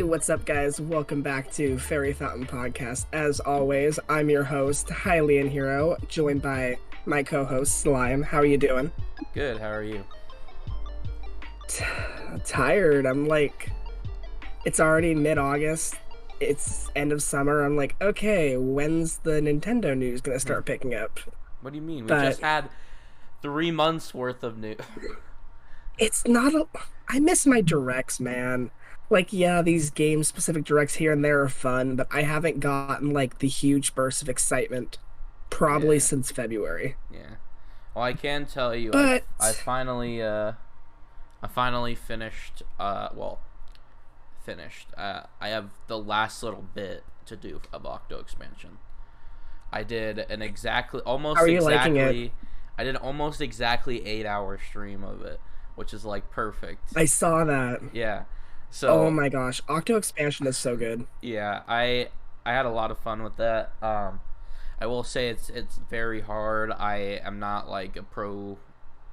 What's up, guys? Welcome back to Fairy Fountain Podcast. As always, I'm your host, Hylian Hero, joined by my co-host, Slime. How are you doing? Good, how are you? Tired. It's already mid-August. It's end of summer. I'm like, okay, when's the Nintendo news gonna start picking up? What do you mean? We But just had 3 months worth of news. it's not a. I miss my directs, man. Yeah, these game-specific directs here and there are fun, but I haven't gotten the huge burst of excitement probably Yeah, since February. yeah. Well, I can tell you, But I finally finished. Finished. I have the last little bit to do of Octo expansion. I did an how are you liking it? I did almost exactly 8-hour stream of it, which is like perfect. I saw that. Yeah. Oh So my gosh, Octo expansion is so good. yeah, I had a lot of fun with that. I will say it's very hard. I am not like a pro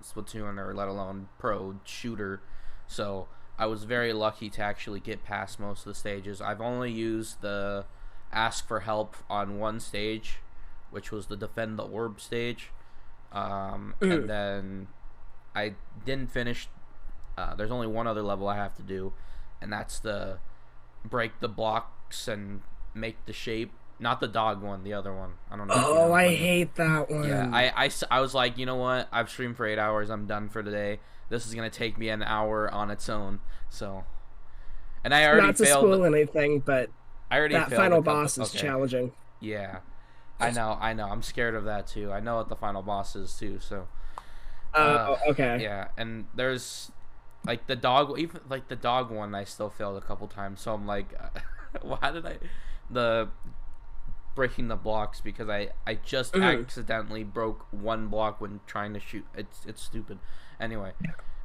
Splatoon or let alone pro shooter, so I was very lucky to actually get past most of the stages. I've only used the ask for help on one stage, which was the defend the orb stage, and then I didn't finish. There's only one other level I have to do, and that's the break the blocks and make the shape. Not the dog one, the other one. I don't know if you Oh, know I what hate that one. yeah, I was like, you know what? I've streamed for 8 hours. I'm done for today. This is going to take me an hour on its own. So, and I already Not to failed. spoil anything, but I already that failed final a couple. boss is Okay. challenging. Yeah. I know. I'm scared of that too. I know what the final boss is too. So, Okay. yeah. And there's like the dog, even like the dog one, I still failed a couple times. So I'm like, why did the breaking the blocks because I just accidentally broke one block when trying to shoot. It's stupid. Anyway,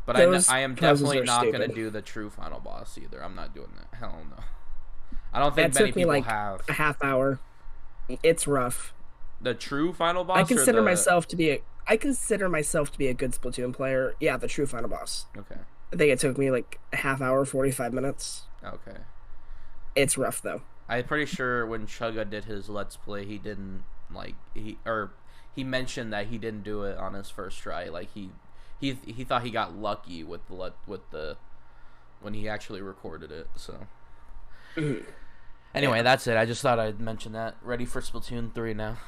but Those I am puzzles definitely are not stupid. gonna do the true final boss either. I'm not doing that. Hell no. I don't think That many took me people like have a half hour. It's rough. the true final I boss or consider the myself to be a I consider myself to be a good Splatoon player. Yeah, the true final boss. okay, I think it took me like a half hour, 45 minutes. okay. It's rough though. I'm pretty sure when Chugga did his Let's Play, he didn't he mentioned that he didn't do it on his first try. Like he thought he got lucky with the when he actually recorded it. So anyway, Yeah. that's it. I just thought I'd mention that. Ready for Splatoon 3 now.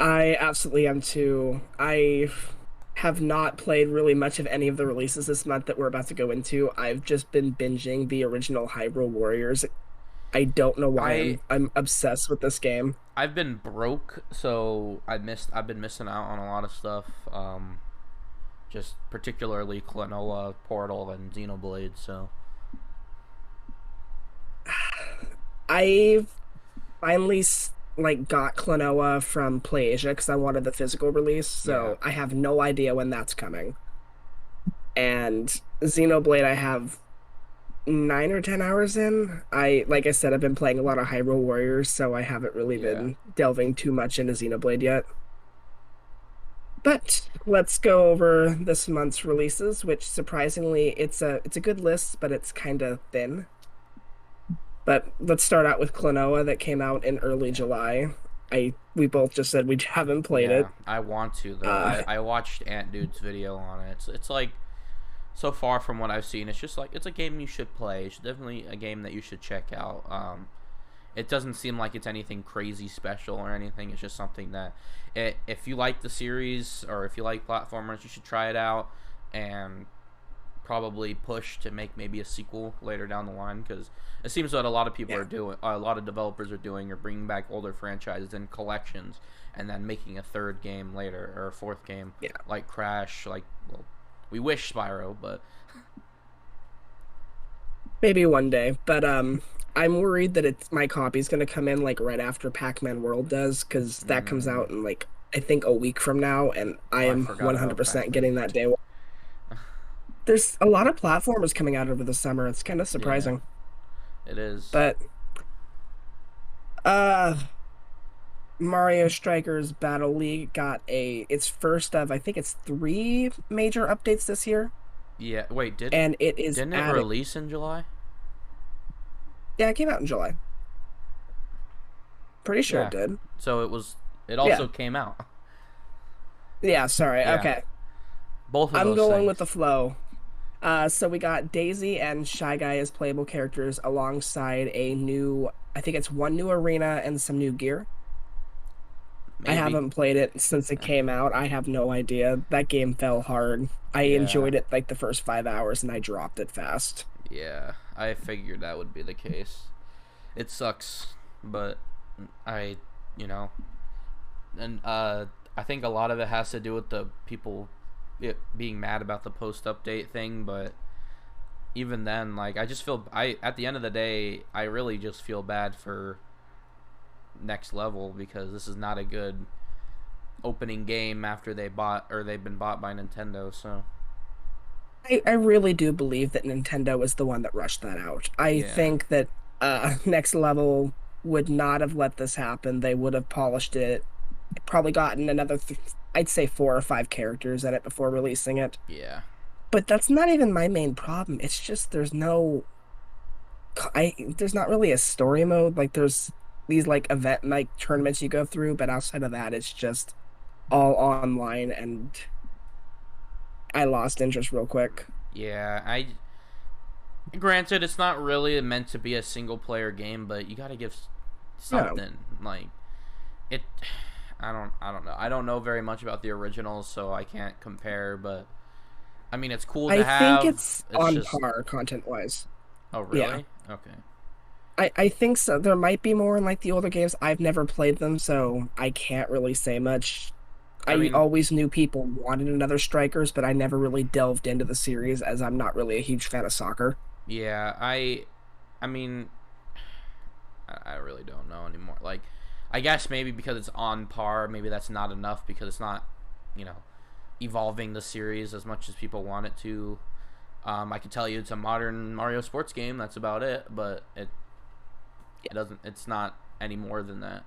I absolutely am too. I have not played really much of any of the releases this month that we're about to go into. I've just been binging the original Hyrule Warriors. I don't know why I'm obsessed with this game. I've been broke, so I've been missing out on a lot of stuff. Just particularly Klonoa, Portal, and Xenoblade. So I finally got Klonoa from PlayAsia because I wanted the physical release, yeah, so I have no idea when that's coming. And Xenoblade, I have 9 or 10 hours in. Like I said, I've been playing a lot of Hyrule Warriors, so I haven't really yeah. been delving too much into Xenoblade yet. But let's go over this month's releases, which surprisingly it's a good list, but it's kind of thin. But let's start out with Klonoa that came out in early July. We both just said we haven't played Yeah, it. I want to though. I watched Ant Dude's video on it. It's like so far from what I've seen, it's just like it's a game you should play. It's definitely a game that you should check out. It doesn't seem like it's anything crazy special or anything. It's just something that if you like the series or if you like platformers, you should try it out and probably push to make maybe a sequel later down the line because it seems that a lot of people are doing, a lot of developers are doing, or bringing back older franchises and collections and then making a third game later or a fourth game, like Crash, like well, we wish Spyro, but Maybe one day. But I'm worried that my copy's gonna come in like right after Pac-Man World does, because that comes mm, out in I think a week from now, and I oh, I am forgot about 100% Pac-Man. getting that day one. There's a lot of platformers coming out over the summer. It's kind of Yeah, surprising. it is. But uh Mario Strikers Battle League got its first of, I think it's 3 major updates this year, Yeah, wait, and it is didn't it adding. release in July? Yeah, it came out in July. Pretty sure it Yeah. did. So it was. It Yeah. also came out. Yeah, sorry. Yeah. Okay. Both of I'm those going with things. the flow. So we got Daisy and Shy Guy as playable characters alongside a new, I think it's one new arena and some new gear. I Maybe. haven't played it since it came out. I have no idea. That game fell hard. I Yeah. enjoyed it like the first 5 hours and I dropped it fast. Yeah. I figured that would be the case. It sucks, but I, you know, and I think a lot of it has to do with the people being mad about the post update thing, but even then, like, I just feel I at the end of the day, I really just feel bad for Next Level because this is not a good opening game after they've been bought by Nintendo. So I really do believe that Nintendo is the one that rushed that out. I yeah, think that Next Level would not have let this happen. They would have polished it, probably gotten another, I'd say 4 or 5 characters in it before releasing it. yeah, But that's not even my main problem. It's just there's not really a story mode. Like there's these like event like tournaments you go through, but outside of that, it's just all online, and I lost interest real quick. yeah. I granted it's not really meant to be a single player game, but you got to give No, something like it. I don't know. I don't know very much about the originals, so I can't compare. But I mean, it's cool to I think have. it's It's on just. par content wise. Oh Yeah. really? Okay. I think so. There might be more in like the older games. I've never played them, so I can't really say much. I I mean, always knew people wanted another Strikers, but I never really delved into the series as I'm not really a huge fan of soccer. yeah. I mean, I really don't know anymore. Like, I guess maybe because it's on par, maybe that's not enough because it's not, you know, evolving the series as much as people want it to. I can tell you it's a modern Mario sports game. That's about it. But it doesn't. It's not any more than that.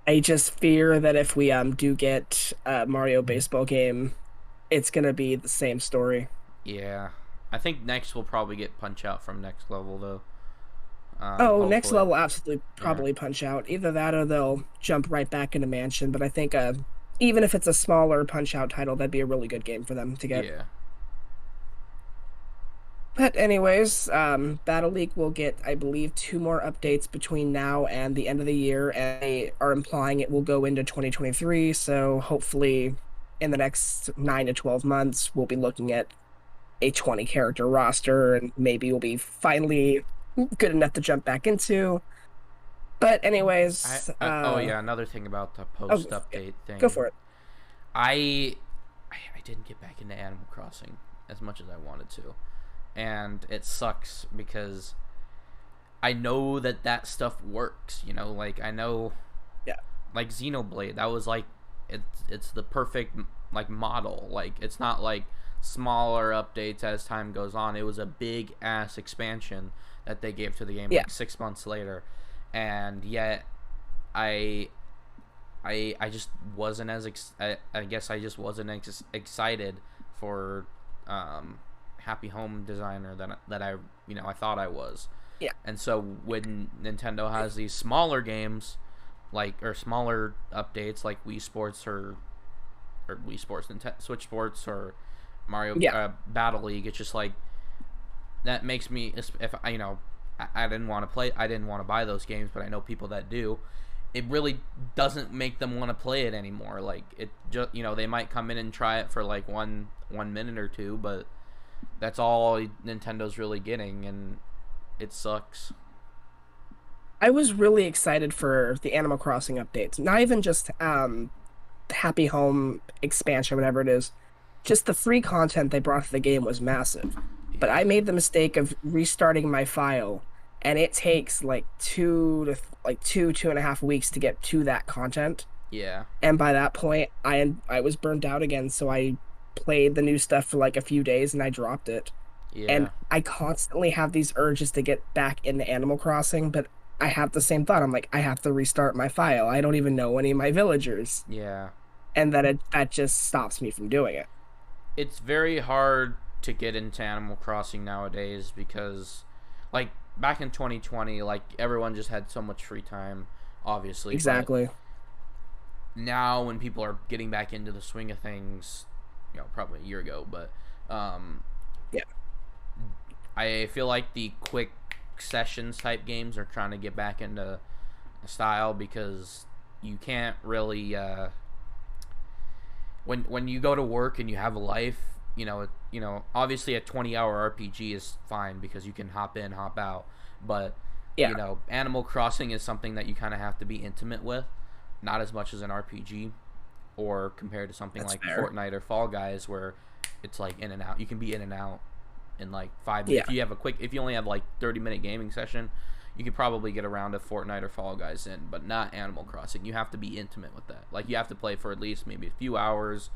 I just fear that if we do get a Mario baseball game, it's gonna be the same story. Yeah, I think next we'll probably get Punch Out from Next Level though. Oh, next Hopefully. level absolutely Yeah. probably Punch Out. Either that or they'll jump right back into Mansion. But I think even if it's a smaller Punch Out title, that'd be a really good game for them to get. Yeah. But anyways, Battle League will get, I believe, 2 more updates between now and the end of the year, and they are implying it will go into 2023. So hopefully, in the next 9 to 12 months, we'll be looking at a 20 character roster, and maybe we'll be finally good enough to jump back into. But anyways, Oh yeah, another thing about the oh, post yeah, update go thing. for it. I, I didn't get back into Animal Crossing as much as I wanted to, and it sucks because I know that stuff works. You know, like I know Yeah, like Xenoblade. That was like it's the perfect like model. Like it's not like smaller updates as time goes on. It was a big ass expansion that they gave to the game yeah. like 6 months later, and yet I I just wasn't as I guess I just wasn't excited for Happy Home Designer that I I thought I was. Yeah. And so when Nintendo has these smaller games like or smaller updates like Wii Sports or Wii Sports Nintendo Switch Sports or Mario Yeah. Battle League, it's just like that makes me if I I didn't want to play I didn't want to buy those games, but I know people that do. It really doesn't make them want to play it anymore. Like it just they might come in and try it for like one minute or two, but that's all Nintendo's really getting, and it sucks. I was really excited for the Animal Crossing updates. Not even just Happy Home expansion, whatever it is. Just the free content they brought to the game was massive. But I Yeah, made the mistake of restarting my file, and it takes like 2.5 weeks to get to that content. yeah, And by that point, I was burnt out again, so I played the new stuff for like a few days and I dropped it. And yeah, I constantly have these urges to get back into Animal Crossing, but I have the same thought. I'm like, I have to restart my file. I don't even know any of my villagers. yeah. And that just stops me from doing it. It's very hard to get into Animal Crossing nowadays because, like, back in 2020, like everyone just had so much free time, obviously. But Exactly. now, when people are getting back into the swing of things, probably a year ago, but um, Yeah. I feel like the quick sessions type games are trying to get back into style because you can't really when you go to work and you have a life, obviously a 20-hour RPG is fine because you can hop in, hop out, but Yeah. Animal Crossing is something that you kind of have to be intimate with, not as much as an RPG, or compared to something That's like fair. Fortnite or Fall Guys where it's like in and out. You can be in and out in like 5 minutes. Yeah. If you only have like 30-minute gaming session, you could probably get around to Fortnite or Fall Guys in, but not Animal Crossing. You have to be intimate with that. Like you have to play for at least maybe a few hours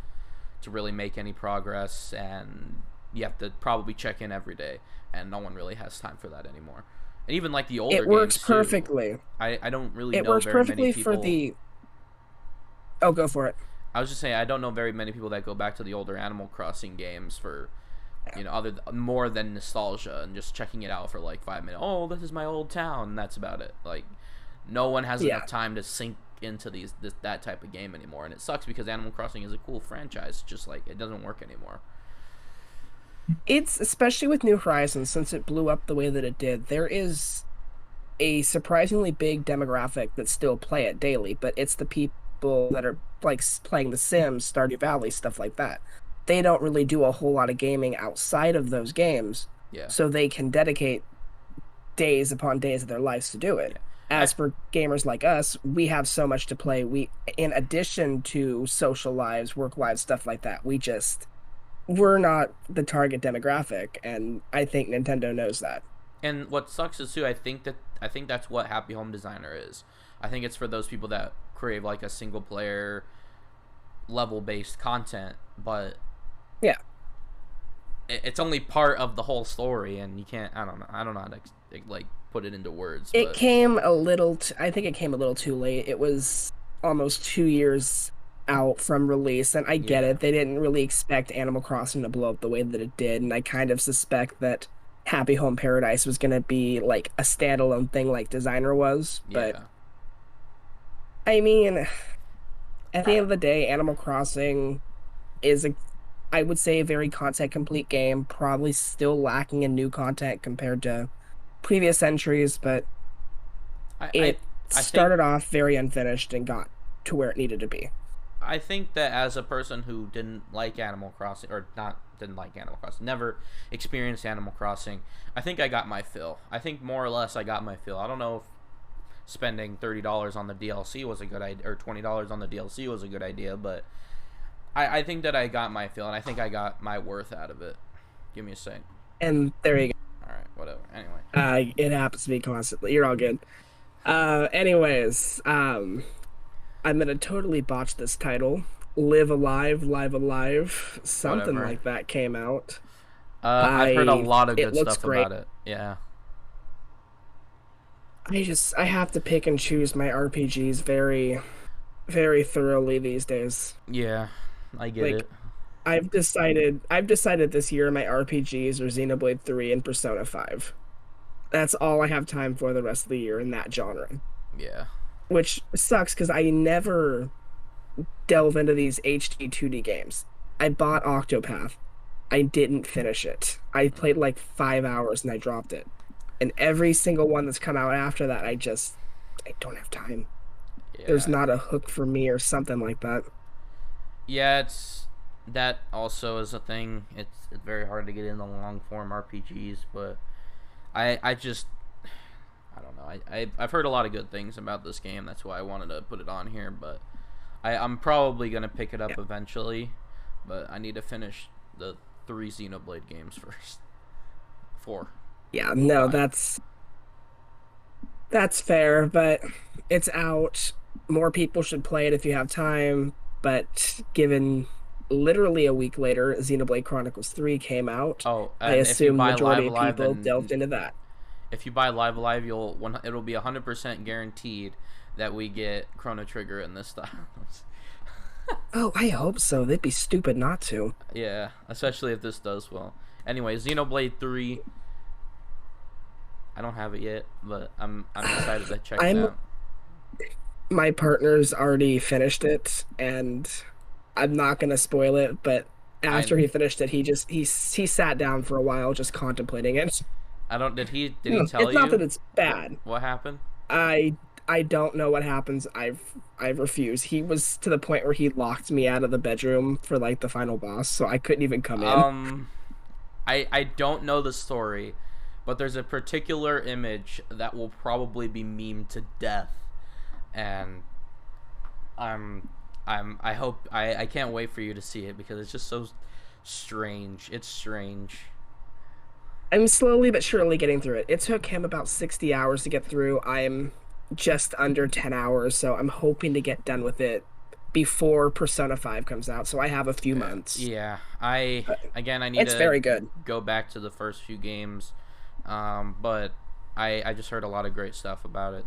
to really make any progress, and you have to probably check in every day, and no one really has time for that anymore. And even like the older It works games too. perfectly. I don't really It know works very many perfectly for people. the. Oh, go for it. I was just saying I don't know very many people that go back to the older Animal Crossing games for more than nostalgia and just checking it out for like 5 minutes. Oh, this is my old town. And that's about it. Like, no one has Yeah. enough time to sink into that type of game anymore, and it sucks because Animal Crossing is a cool franchise. Just like it doesn't work anymore. It's especially with New Horizons, since it blew up the way that it did, there is a surprisingly big demographic that still play it daily, but it's the people that are like playing The Sims, Stardew Valley, stuff like that. They don't really do a whole lot of gaming outside of those games, Yeah, so they can dedicate days upon days of their lives to do it. yeah. I As for gamers like us, we have so much to play. We, in addition to social lives, work lives, stuff like that, we're not the target demographic, and I think Nintendo knows that. and what sucks is too. I think that's what Happy Home Designer is. I think it's for those people that crave like a single player level based content, but Yeah. it's only part of the whole story, and you can't. I don't know how to like put it into words, It but came a little, I think it came a little too late. It was almost 2 years out from release, and I get yeah, it. They didn't really expect Animal Crossing to blow up the way that it did, and I kind of suspect that Happy Home Paradise was going to be like a standalone thing like Designer was. But yeah, I mean, at the end of the day, Animal Crossing is I would say, a very content complete game, probably still lacking in new content compared to previous entries, but I I it I think started off very unfinished and got to where it needed to be. I think that as a person who didn't like Animal Crossing, or not didn't like Animal Crossing, never experienced Animal Crossing, I think I got my fill. I think more or less I got my fill. I don't know if spending $30 on the DLC was a good idea, or $20 on the DLC was a good idea, but I think that I got my fill, and I think I got my worth out of it. Give me a sec. And there you All right, whatever. Anyway, go. It happens to me constantly. You're all good. Anyways, I'm gonna totally botch this title. Live Alive, Live Alive, something whatever. like that came out. I've heard a lot of It good looks stuff great. about it. Yeah, I have to pick and choose my RPGs very, very thoroughly these days. yeah, I get Like it. I've decided this year my RPGs are Xenoblade 3 and Persona 5. That's all I have time for the rest of the year in that genre. Yeah, Which sucks because I never delve into these HD 2D games. I bought Octopath. I didn't finish it. I played like 5 hours and I dropped it. And every single one that's come out after that, I don't have time. There's yeah. not a hook for me or something like that. Yeah, it's that also is a thing. It's very hard to get into long form RPGs, but I just I don't know. I've heard a lot of good things about this game. That's why I wanted to put it on here, but I'm probably gonna pick it Yeah. up eventually, but I need to finish the 3 Xenoblade games first. 4, Yeah, no, 5. that's fair, but it's out. More people should play it if you have time, but given literally a week later, Xenoblade Chronicles 3 came out, Oh, I and assume the majority of people delved into that. If you buy Live Alive, it'll be 100% guaranteed that we get Chrono Trigger in this style. Oh, I hope so. They'd be stupid not to. Yeah, especially if this does well. Anyway, Xenoblade 3. I don't have it yet, but I'm excited to check it I'm out. my partner's already finished it, and I'm not gonna spoil it, but I after he finished it, he sat down for a while just contemplating it. I don't. Did he No, tell it's not you that it's what bad. what happened? I I don't know what happens. I refuse. He was to the point where he locked me out of the bedroom for like the final boss, so I couldn't even come in. Um, I don't know the story, but there's a particular image that will probably be memed to death, and I'm I hope I can't wait for you to see it because it's just so strange. It's strange. I'm slowly but surely getting through it. It took him about 60 hours to get through. I'm just under 10 hours, so I'm hoping to get done with it before Persona 5 comes out. So I have a few Yeah, months. yeah. I need It's to very good. go back to the first few games, but I just heard a lot of great stuff about it.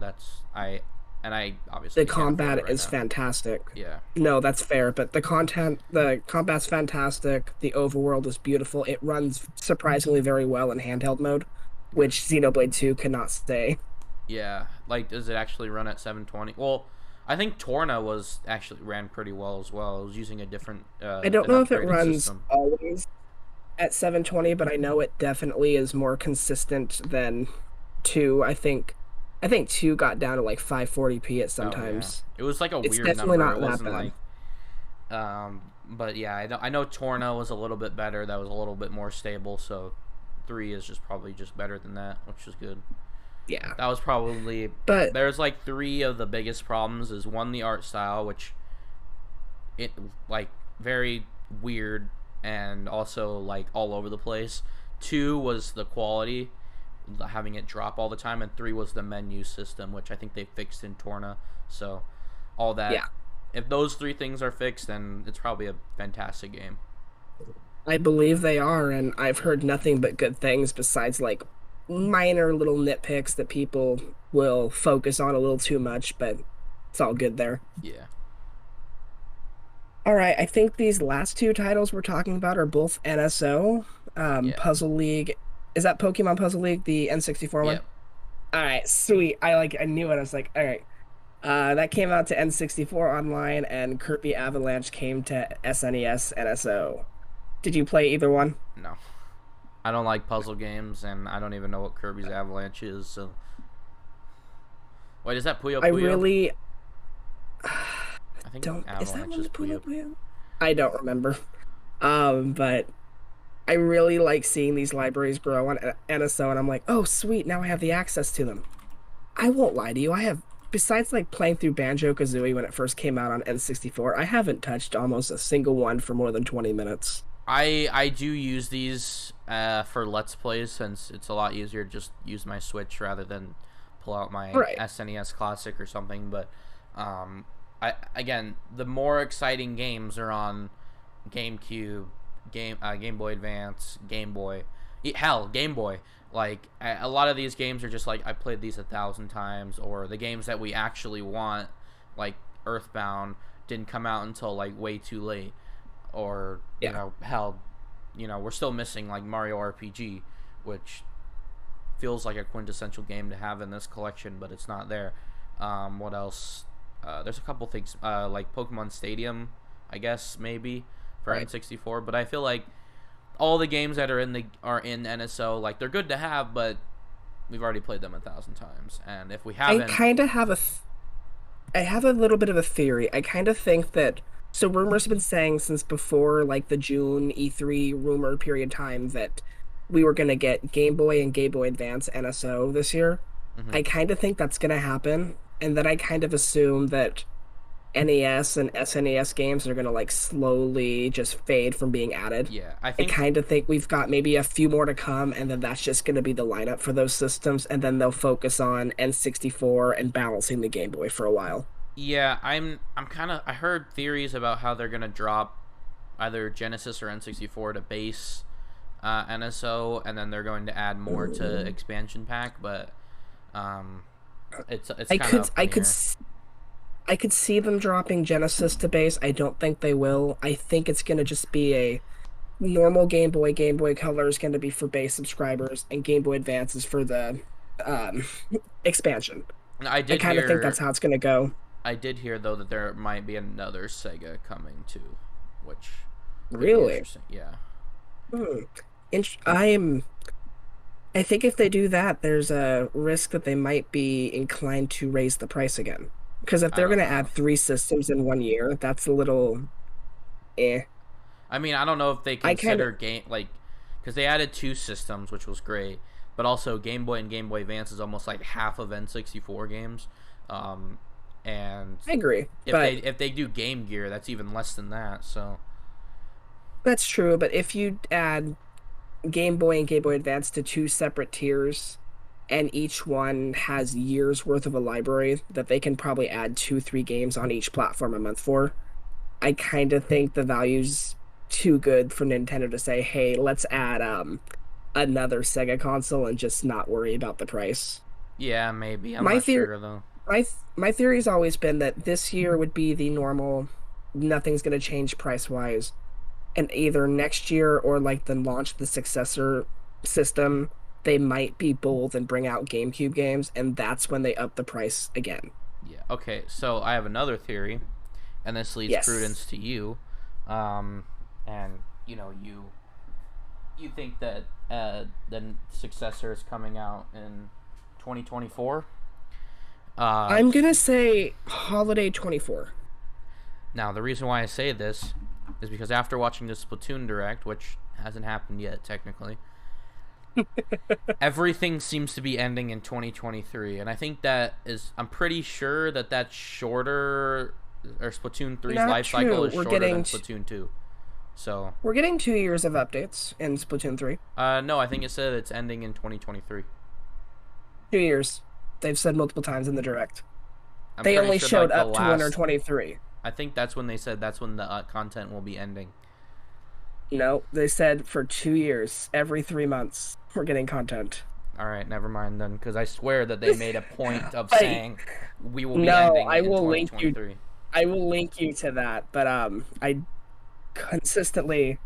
I The obviously can't afford it combat right is now. fantastic. Yeah, No, that's fair, but the combat's fantastic. The overworld is beautiful. It runs surprisingly very well in handheld mode, good. which Xenoblade 2 cannot say. Yeah, like does it actually run at 720? Well, I think Torna was actually ran pretty well as well. It was using a different I don't an know if it upgraded runs system. always at 720, but I know it definitely is more consistent than 2. I think 2 got down to like 540p at Oh yeah, sometimes. it was like a It's weird definitely number. It not that wasn't bad. like but yeah, I know Torna was a little bit better. That was a little bit more stable. So 3 is just probably just better than that, which is good. Yeah. That was probably But there's like 3 of the biggest problems. Is one, the art style, which it like very weird and also like all over the place. 2 was the quality, having it drop all the time, and 3 was the menu system, which I think they fixed in Torna. So all that, yeah, if those 3 things are fixed, then it's probably a fantastic game. I believe they are, and I've heard nothing but good things besides like minor little nitpicks that people will focus on a little too much, but it's all good there. Yeah, All right, I think these last two titles we're talking about are both NSO. yeah, Puzzle League. Is that Pokemon Puzzle League, the N64 yeah. one? All right, sweet. I knew it. I was like, all right. That came out to N64 online, and Kirby Avalanche came to SNES NSO. Did you play either one? No, I don't like puzzle games, and I don't even know what Kirby's Avalanche is. So wait, is that Puyo I Puyo? really I think don't. Is that Avalanche one is the Puyo Puyo. Puyo? I don't remember. But I really like seeing these libraries grow on NSO, and I'm like, oh, sweet, now I have the access to them. I won't lie to you, I have, besides like playing through Banjo-Kazooie when it first came out on N64, I haven't touched almost a single one for more than 20 minutes. I do use these for Let's Plays since it's a lot easier to just use my Switch rather than pull out my Right. SNES Classic or something. But I again, the more exciting games are on GameCube, Game Boy Advance, Game Boy, hell, Game Boy. Like a lot of these games are just like I played these 1,000 times, or the games that we actually want, like Earthbound, didn't come out until like way too late, or Yeah. hell, we're still missing like Mario RPG, which feels like a quintessential game to have in this collection, but it's not there. What else? There's a couple things like Pokemon Stadium, I guess maybe for Right. N64, but I feel like all the games that are in NSO, like they're good to have, but we've already played them 1,000 times, and if we I haven't, kind of have I have a little bit of a theory. I kind of think that, so rumors have been saying since before like the June E3 rumor period time that we were going to get Game Boy and Game Boy Advance NSO this year. mhm. I kind of think that's going to happen. And then I kind of assume that NES and SNES games are going to like slowly just fade from being added. Yeah, I I think kind of think we've got maybe a few more to come, and then that's just going to be the lineup for those systems. And then they'll focus on N64 and balancing the Game Boy for a while. yeah, I'm kind of I heard theories about how they're gonna drop either Genesis or N64 to base NSO, and then they're going to add more to expansion pack, but um, it's I kind of could, up in I the could, air. s- I could see them dropping Genesis to base. I don't think they will. I think it's going to just be a normal Game Boy. Game Boy Color is going to be for base subscribers, and Game Boy Advance is for the um, expansion. I I did kind of think that's hear. how it's going to go. I did hear though that there might be another Sega coming too, which could be Really? interesting. Yeah. Hmm. I think if they do that, there's a risk that they might be inclined to raise the price again. Because if I they're going don't to add know. three systems in 1 year, that's a little eh. I mean, I don't know if they I kind of consider game like because they added two systems, which was great, but also Game Boy and Game Boy Advance is almost like half of N64 games, um, and I agree, if they but if they do Game Gear, that's even less than that. So that's true. But if you add Game Boy and Game Boy Advance to two separate tiers, and each one has years worth of a library that they can probably add two, three games on each platform a month for, I kind of think the value's too good for Nintendo to say, hey, let's add another Sega console and just not worry about the price. yeah, maybe I'm My not theory sure though. my theory's always been that this year would be the normal, nothing's going to change price wise, and either next year or like the launch of the successor system, they might be bold and bring out GameCube games, and that's when they up the price again. Yeah. Okay. So I have another theory, and this leads Yes. prudence to you, um, and you think that the successor is coming out in 2024. Uh, I'm gonna say holiday 24. Now the reason why I say this is because after watching the Splatoon direct, which hasn't happened yet technically, everything seems to be ending in 2023, and I think that is. I'm pretty sure that that's shorter, or Splatoon three's Not life cycle true. is shorter than Splatoon 2. So, We're getting 2 years of updates in Splatoon 3. no, I think it said it's ending in 2023. 2 years. They've said multiple times in the direct. I'm They pretty only sure showed like the up to last. 123. I think that's when they said that's when the content will be ending. No, they said for 2 years, every 3 months, we're getting content. All right, never mind then, because I swear that they made a point of Like, saying we will be no, ending it in 2023. I will link you to that. But I consistently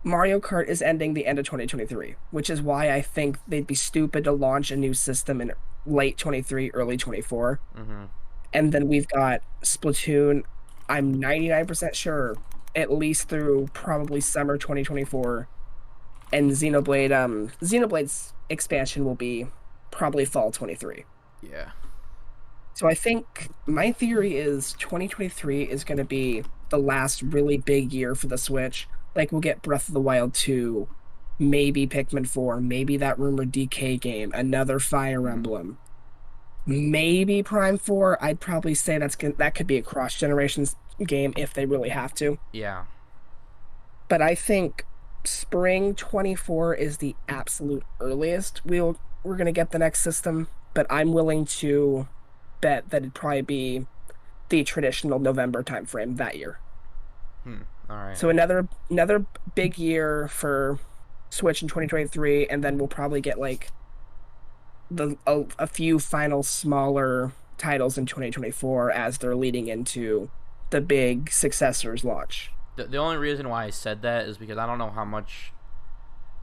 Mario Kart is ending the end of 2023, which is why I think they'd be stupid to launch a new system in late 23, early 24. Mm-hmm. And then we've got Splatoon, I'm 99% sure, at least through probably summer 2024. And Xenoblade's expansion will be probably fall 23. Yeah. So I think my theory is 2023 is going to be the last really big year for the Switch. Like we'll get Breath of the Wild 2, maybe Pikmin 4, maybe that rumored DK game, another Fire Mm-hmm. Emblem, maybe Prime 4. I'd probably say that could be a cross generations game if they really have to. Yeah. But I think spring 24 is the absolute earliest we're going to get the next system, but I'm willing to bet that it'd probably be the traditional November timeframe that year. All right. So another big year for Switch in 2023, and then we'll probably get like a few final smaller titles in 2024 as they're leading into the big successors launch. The only reason why I said that is because I don't know how much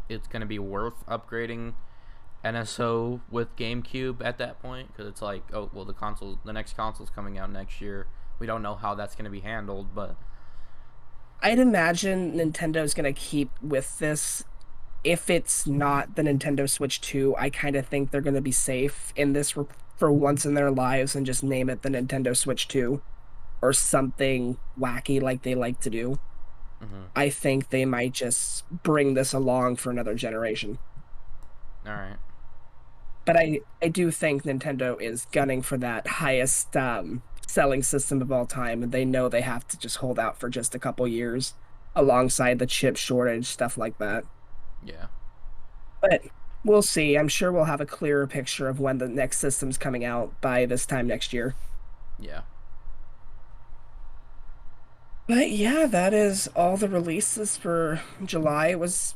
it's going to be worth upgrading NSO with GameCube at that point, because it's like, oh well, the next console's coming out next year. We don't know how that's going to be handled, but I'd imagine Nintendo's going to keep with this. If it's not the Nintendo Switch 2, I kind of think they're going to be safe in this for once in their lives and just name it the Nintendo Switch 2 or something wacky like they like to do. mm-hmm. I think they might just bring this along for another generation. All right. But I do think Nintendo is gunning for that highest selling system of all time, and they know they have to just hold out for just a couple years alongside the chip shortage, stuff like that. Yeah. But we'll see. I'm sure we'll have a clearer picture of when the next system's coming out by this time next year. Yeah. But yeah, that is all the releases for July. It was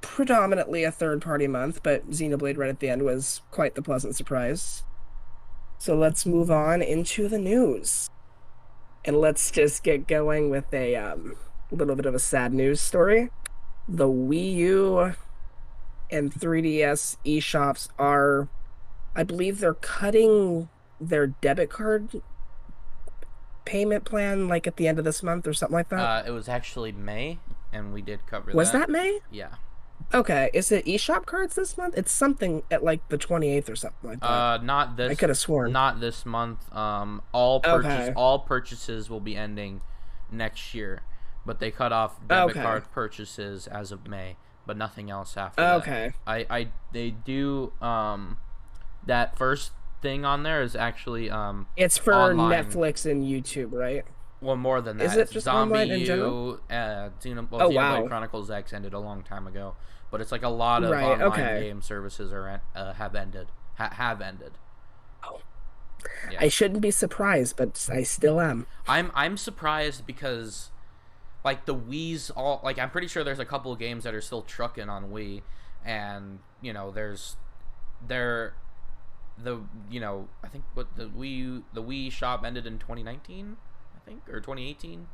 predominantly a third party month, but Xenoblade right at the end was quite the pleasant surprise. So let's move on into the news. And let's just get going with a little bit of a sad news story. The Wii U and 3DS eShops are I believe they're cutting their debit card payment plan like at the end of this month or something like that. It was actually May, and we did cover Was that. that May? Yeah. Okay. Is it eShop cards this month? It's something at like the 28th or something like that. Not I this, could have sworn. not this month. Okay. All purchases will be ending next year, but they cut off debit Okay. card purchases as of May, but nothing else after that. Okay. They do that first thing on there is actually It's for online. Netflix and YouTube, right? Well, more than Is that, it it's just Zombie online in general? U. Oh, Xenoblade wow. Chronicles X ended a long time ago, but it's like a lot of Right. online Okay. game services are have ended. Have ended. Oh, Yeah. I shouldn't be surprised, but I still am. I'm surprised because like the Wii's all like I'm pretty sure there's a couple of games that are still trucking on Wii, and there's there the I think what the Wii shop ended in 2019, I think, or 2018,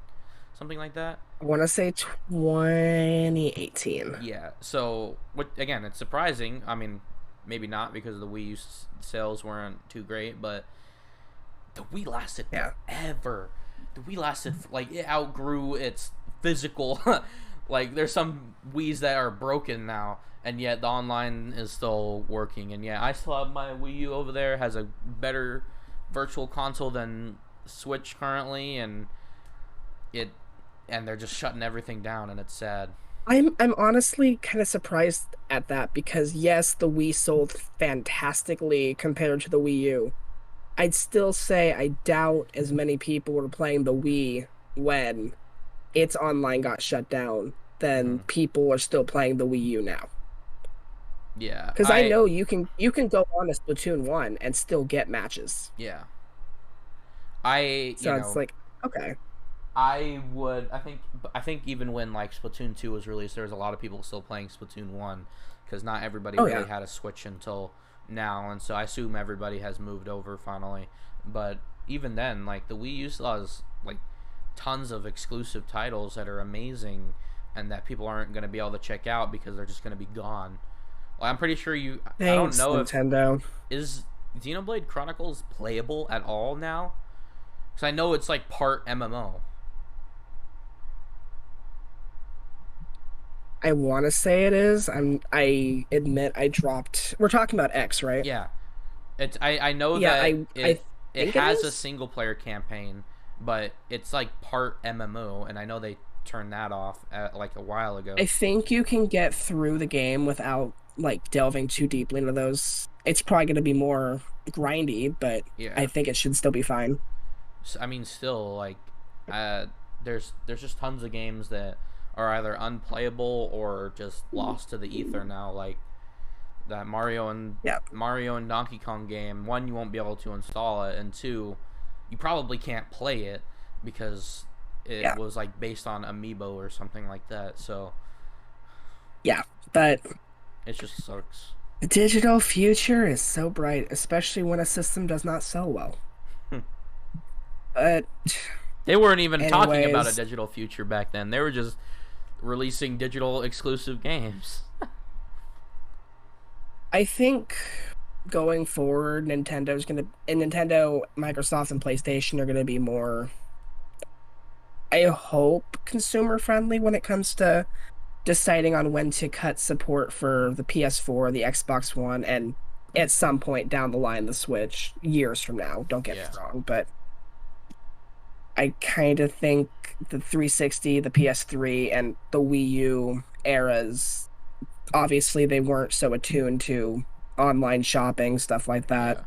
something like that. I want to say 2018. Yeah. So what again? It's surprising. I mean, maybe not because the Wii U sales weren't too great, but the Wii lasted Yeah. forever. The Wii lasted like it outgrew its physical. Like there's some Wii's that are broken now, and yet the online is still working. And yeah, I still have my Wii U over there. Has a better virtual console than Switch currently, it and they're just shutting everything down, and it's sad. I'm honestly kind of surprised at that because yes, the Wii sold fantastically compared to the Wii U. I'd still say I doubt as many people were playing the Wii when its online got shut down than Hmm. people are still playing the Wii U now. Yeah, Because I know you can go on to Splatoon 1 and still get matches. yeah, I So it's like, okay. I think even when like Splatoon 2 was released, there was a lot of people still playing Splatoon 1 because not everybody Oh really yeah. had a Switch until now, and so I assume everybody has moved over finally. But even then, like the Wii U still has like tons of exclusive titles that are amazing and that people aren't going to be able to check out because they're just going to be gone. Well, I'm pretty sure I don't Thanks, know if Nintendo. is Xenoblade Chronicles playable at all now because I know it's like part MMO. I want to say it is. I admit I dropped. We're talking about X, right? Yeah, it's I know Yeah, that I it think it has a is. single player campaign, but it's like part MMO, and I know they turned that off like a while ago. I think you can get through the game without like delving too deeply into those. It's probably going to be more grindy, but I Yeah, think it should still be fine. I mean, still like uh, there's just tons of games that are either unplayable or just lost to the ether now. Like that Yeah. Mario and Donkey Kong game. One, you won't be able to install it, and two, you probably can't play it because it Yeah. was like based on Amiibo or something like that. So Yeah. But it just sucks. the digital future is so bright, especially when a system does not sell well. But They weren't even talking about a anyways, digital future back then. They were just releasing digital exclusive games. I think going forward, Nintendo, Microsoft, and PlayStation are gonna be more, I hope, consumer friendly when it comes to deciding on when to cut support for the PS4, the Xbox One, and at some point down the line, the Switch, years from now. Don't get me Yeah. wrong, but I kind of think the 360, the PS3, and the Wii U eras, obviously, they weren't so attuned to online shopping, stuff like that. Yeah.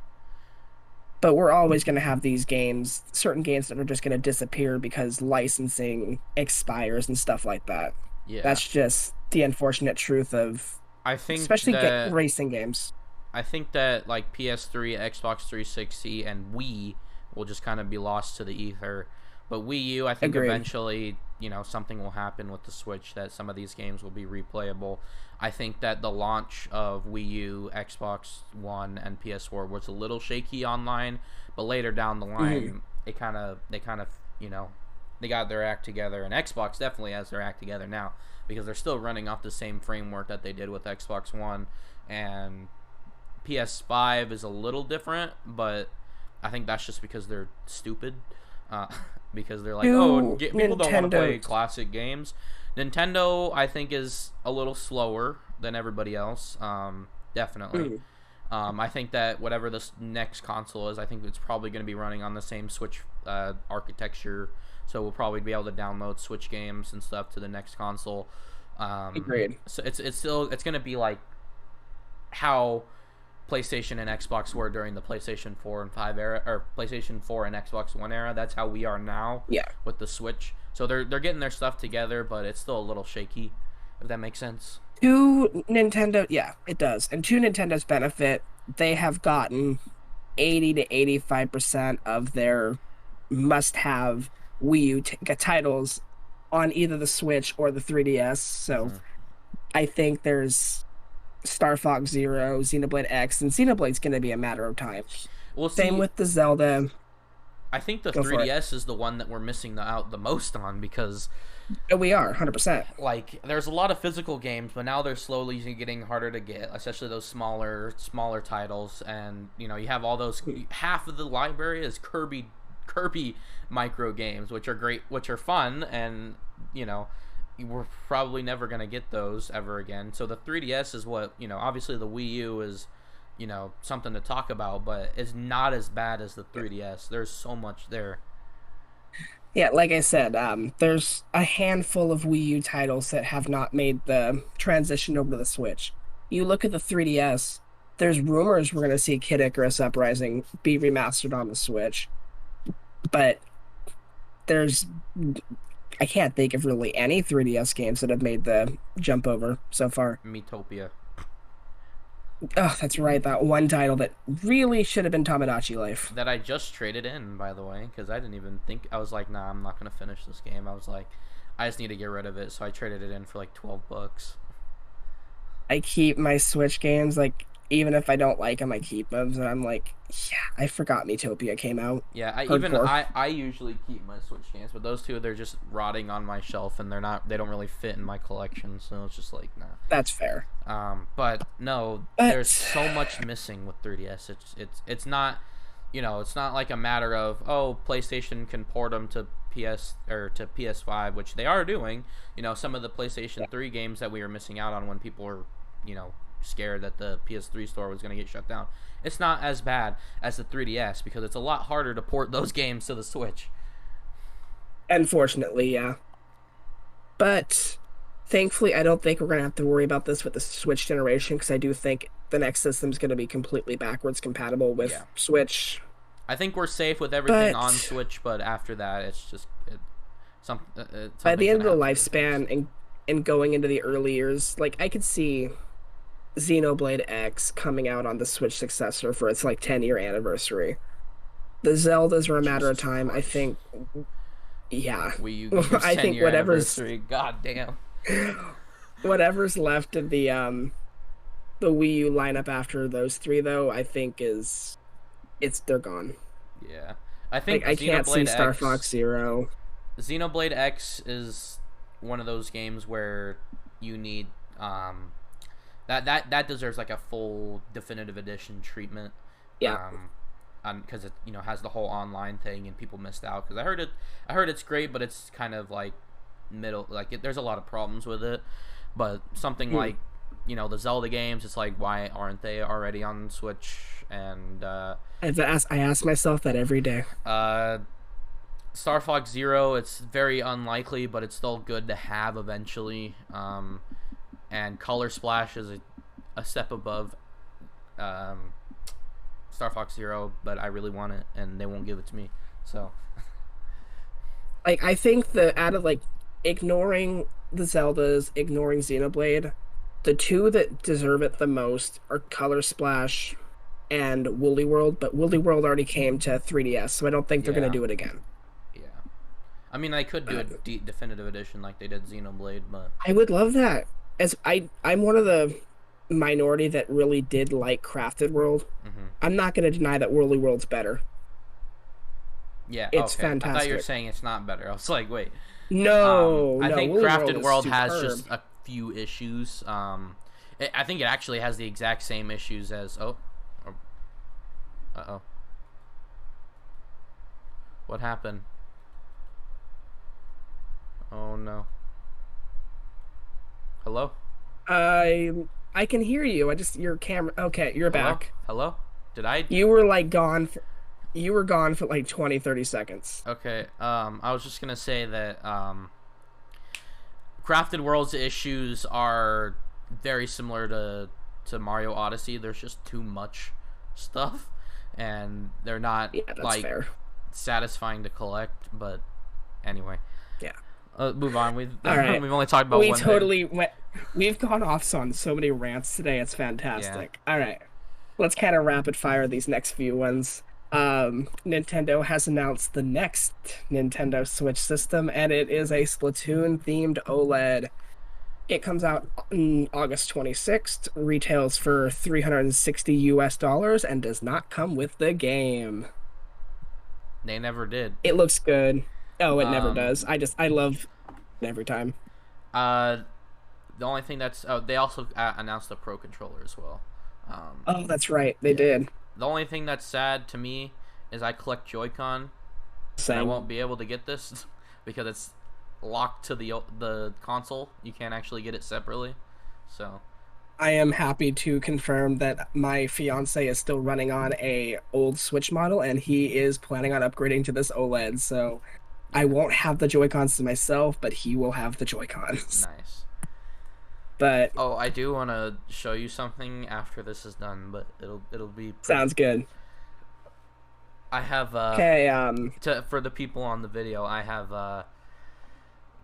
But we're always going to have these games, certain games that are just going to disappear because licensing expires and stuff like that. Yeah. That's just the unfortunate truth of, I think especially that racing games. I think that like PS3, Xbox 360, and Wii will just kind of be lost to the ether. But Wii U, I think Agreed. eventually, something will happen with the Switch that some of these games will be replayable. I think that the launch of Wii U, Xbox One, and PS4 was a little shaky online, but later down the Mhm. line, they kind of, they got their act together, and Xbox definitely has their act together now because they're still running off the same framework that they did with Xbox One, and PS5 is a little different, but I think that's just because they're stupid. Uh, because they're like, oh, Do people don't want to Nintendo play classic games. Nintendo, I think, is a little slower than everybody else. Definitely. mm, I think that whatever this next console is, I think it's probably going to be running on the same Switch architecture. So we'll probably be able to download Switch games and stuff to the next console. agreed. So it's going to be like how PlayStation and Xbox were during the PlayStation 4 and 5 era, or PlayStation 4 and Xbox One era. That's how we are now Yeah. with the Switch. So they're getting their stuff together, but it's still a little shaky, if that makes sense. To Nintendo, yeah, it does. And to Nintendo's benefit, they have gotten 80 to 85% of their must-have Wii U titles on either the Switch or the 3DS. So Mm-hmm. I think there's Star Fox Zero, Xenoblade X, and Xenoblade's going to be a matter of time. We'll Same see. with the Zelda. I think the Go for it. 3DS is the one that we're missing out the most on because We are 100%. like there's a lot of physical games, but now they're slowly getting harder to get, especially those smaller titles. And you know, you have all those, half of the library is Kirby micro games, which are great, which are fun, and you know, we're probably never gonna get those ever again. So the 3DS is what, you know, obviously the Wii U is, you know, something to talk about, but it's not as bad as the 3DS. There's so much there. Yeah, like I said, there's a handful of Wii U titles that have not made the transition over to the Switch. You look at the 3DS, there's rumors we're going to see Kid Icarus Uprising be remastered on the Switch, but there's I can't think of really any 3DS games that have made the jump over so far. Metopia. Oh, that's right, that one title that really should have been Tamagotchi Life. That I just traded in, by the way, because I didn't even think. I was like, nah, I'm not gonna finish this game. I was like, I just need to get rid of it, so I traded it in for like $12. I keep my Switch games, like, even if I don't like them, I keep them. And I'm like, yeah, I forgot Metopia came out. Yeah, Hardcore. I usually keep my Switch games, but those two, they're just rotting on my shelf, and they don't really fit in my collection, so it's just like, nah. That's fair. But no, there's But so much missing with 3DS. It's not, you know, it's not like a matter of, oh, PlayStation can port them to PS or to PS5, which they are doing. You know, some of the PlayStation 3 games that we were missing out on when people were, you know, scared that the PS3 store was going to get shut down. It's not as bad as the 3DS because it's a lot harder to port those games to the Switch. unfortunately, yeah. But thankfully, I don't think we're going to have to worry about this with the Switch generation because I do think the next system's going to be completely backwards compatible with Yeah. Switch. I think we're safe with everything on But Switch, but after that, it's just by the something's end gonna of the have to get fixed. lifespan and going into the early years, like I could see Xenoblade X coming out on the Switch successor for its like 10-year anniversary. The Zeldas are a matter of Jesus time. I Christ. think, yeah. Wii U game's I 10 think year whatever's anniversary. God damn. whatever's left of the Wii U lineup after those three, though, I think they're gone. Yeah. I think Like I can't see Star Fox Zero. Xenoblade X is one of those games where you need that deserves like a full definitive edition treatment. Yeah, Because it, you know, has the whole online thing and people missed out because I heard it's great, but it's kind of like middle, like there's a lot of problems with it. But something Hmm. like, you know, the Zelda games, it's like, why aren't they already on Switch? And I ask myself that every day. uh, Star Fox Zero, it's very unlikely, but it's still good to have eventually. And Color Splash is a step above Star Fox Zero, but I really want it, and they won't give it to me. So Like I think the out of like ignoring the Zeldas, ignoring Xenoblade, the two that deserve it the most are Color Splash and Woolly World, but Woolly World already came to 3DS, so I don't think they're gonna yeah, do it again. yeah. I mean, I could do a Uh, definitive edition like they did Xenoblade, but I would love that. As I'm one of the minority that really did like Crafted World. hmm I'm not gonna deny that Woolly World's better. yeah. It's Okay, I thought you were fantastic. saying it's not better. I was like, wait. No, I no, think Woolly World Crafted is World has superb. just a few issues. I think it actually has the exact same issues as Uh-oh. What happened? Oh no. Hello? I I can hear you. I just your camera. Okay, you're Hello? back. Hello? Did I? You were like gone for you were gone for like 20, 30 seconds. Okay. I was just gonna say that Crafted Worlds issues are very similar to Mario Odyssey. There's just too much stuff, and they're not Yeah, that's like fair. satisfying to collect. But anyway, Yeah. move on. We've All right. we've only talked about We one thing. totally went. We've gone off on so many rants today. It's Yeah. fantastic. All right. Let's kind of rapid fire these next few ones. Nintendo has announced the next Nintendo Switch system, and it is a Splatoon themed OLED. It comes out on August 26th, retails for 360 US dollars, and does not come with the game. They never did. It looks good. Oh, it never Um, does. I love it every time. uh, the only thing that's they also announced the Pro controller as well. Oh, that's right. They Yeah. did. The only thing that's sad to me is I collect Joy-Con, and I Same. won't be able to get this because it's locked to the console. You can't actually get it separately. So I am happy to confirm that my fiance is still running on a old Switch model, and he is planning on upgrading to this OLED. So I yeah, won't have the Joy-Cons to myself, but he will have the Joy-Cons. nice. But Oh, I do want to show you something after this is done, but it'll be pretty. sounds good. I have Okay, for the people on the video, I have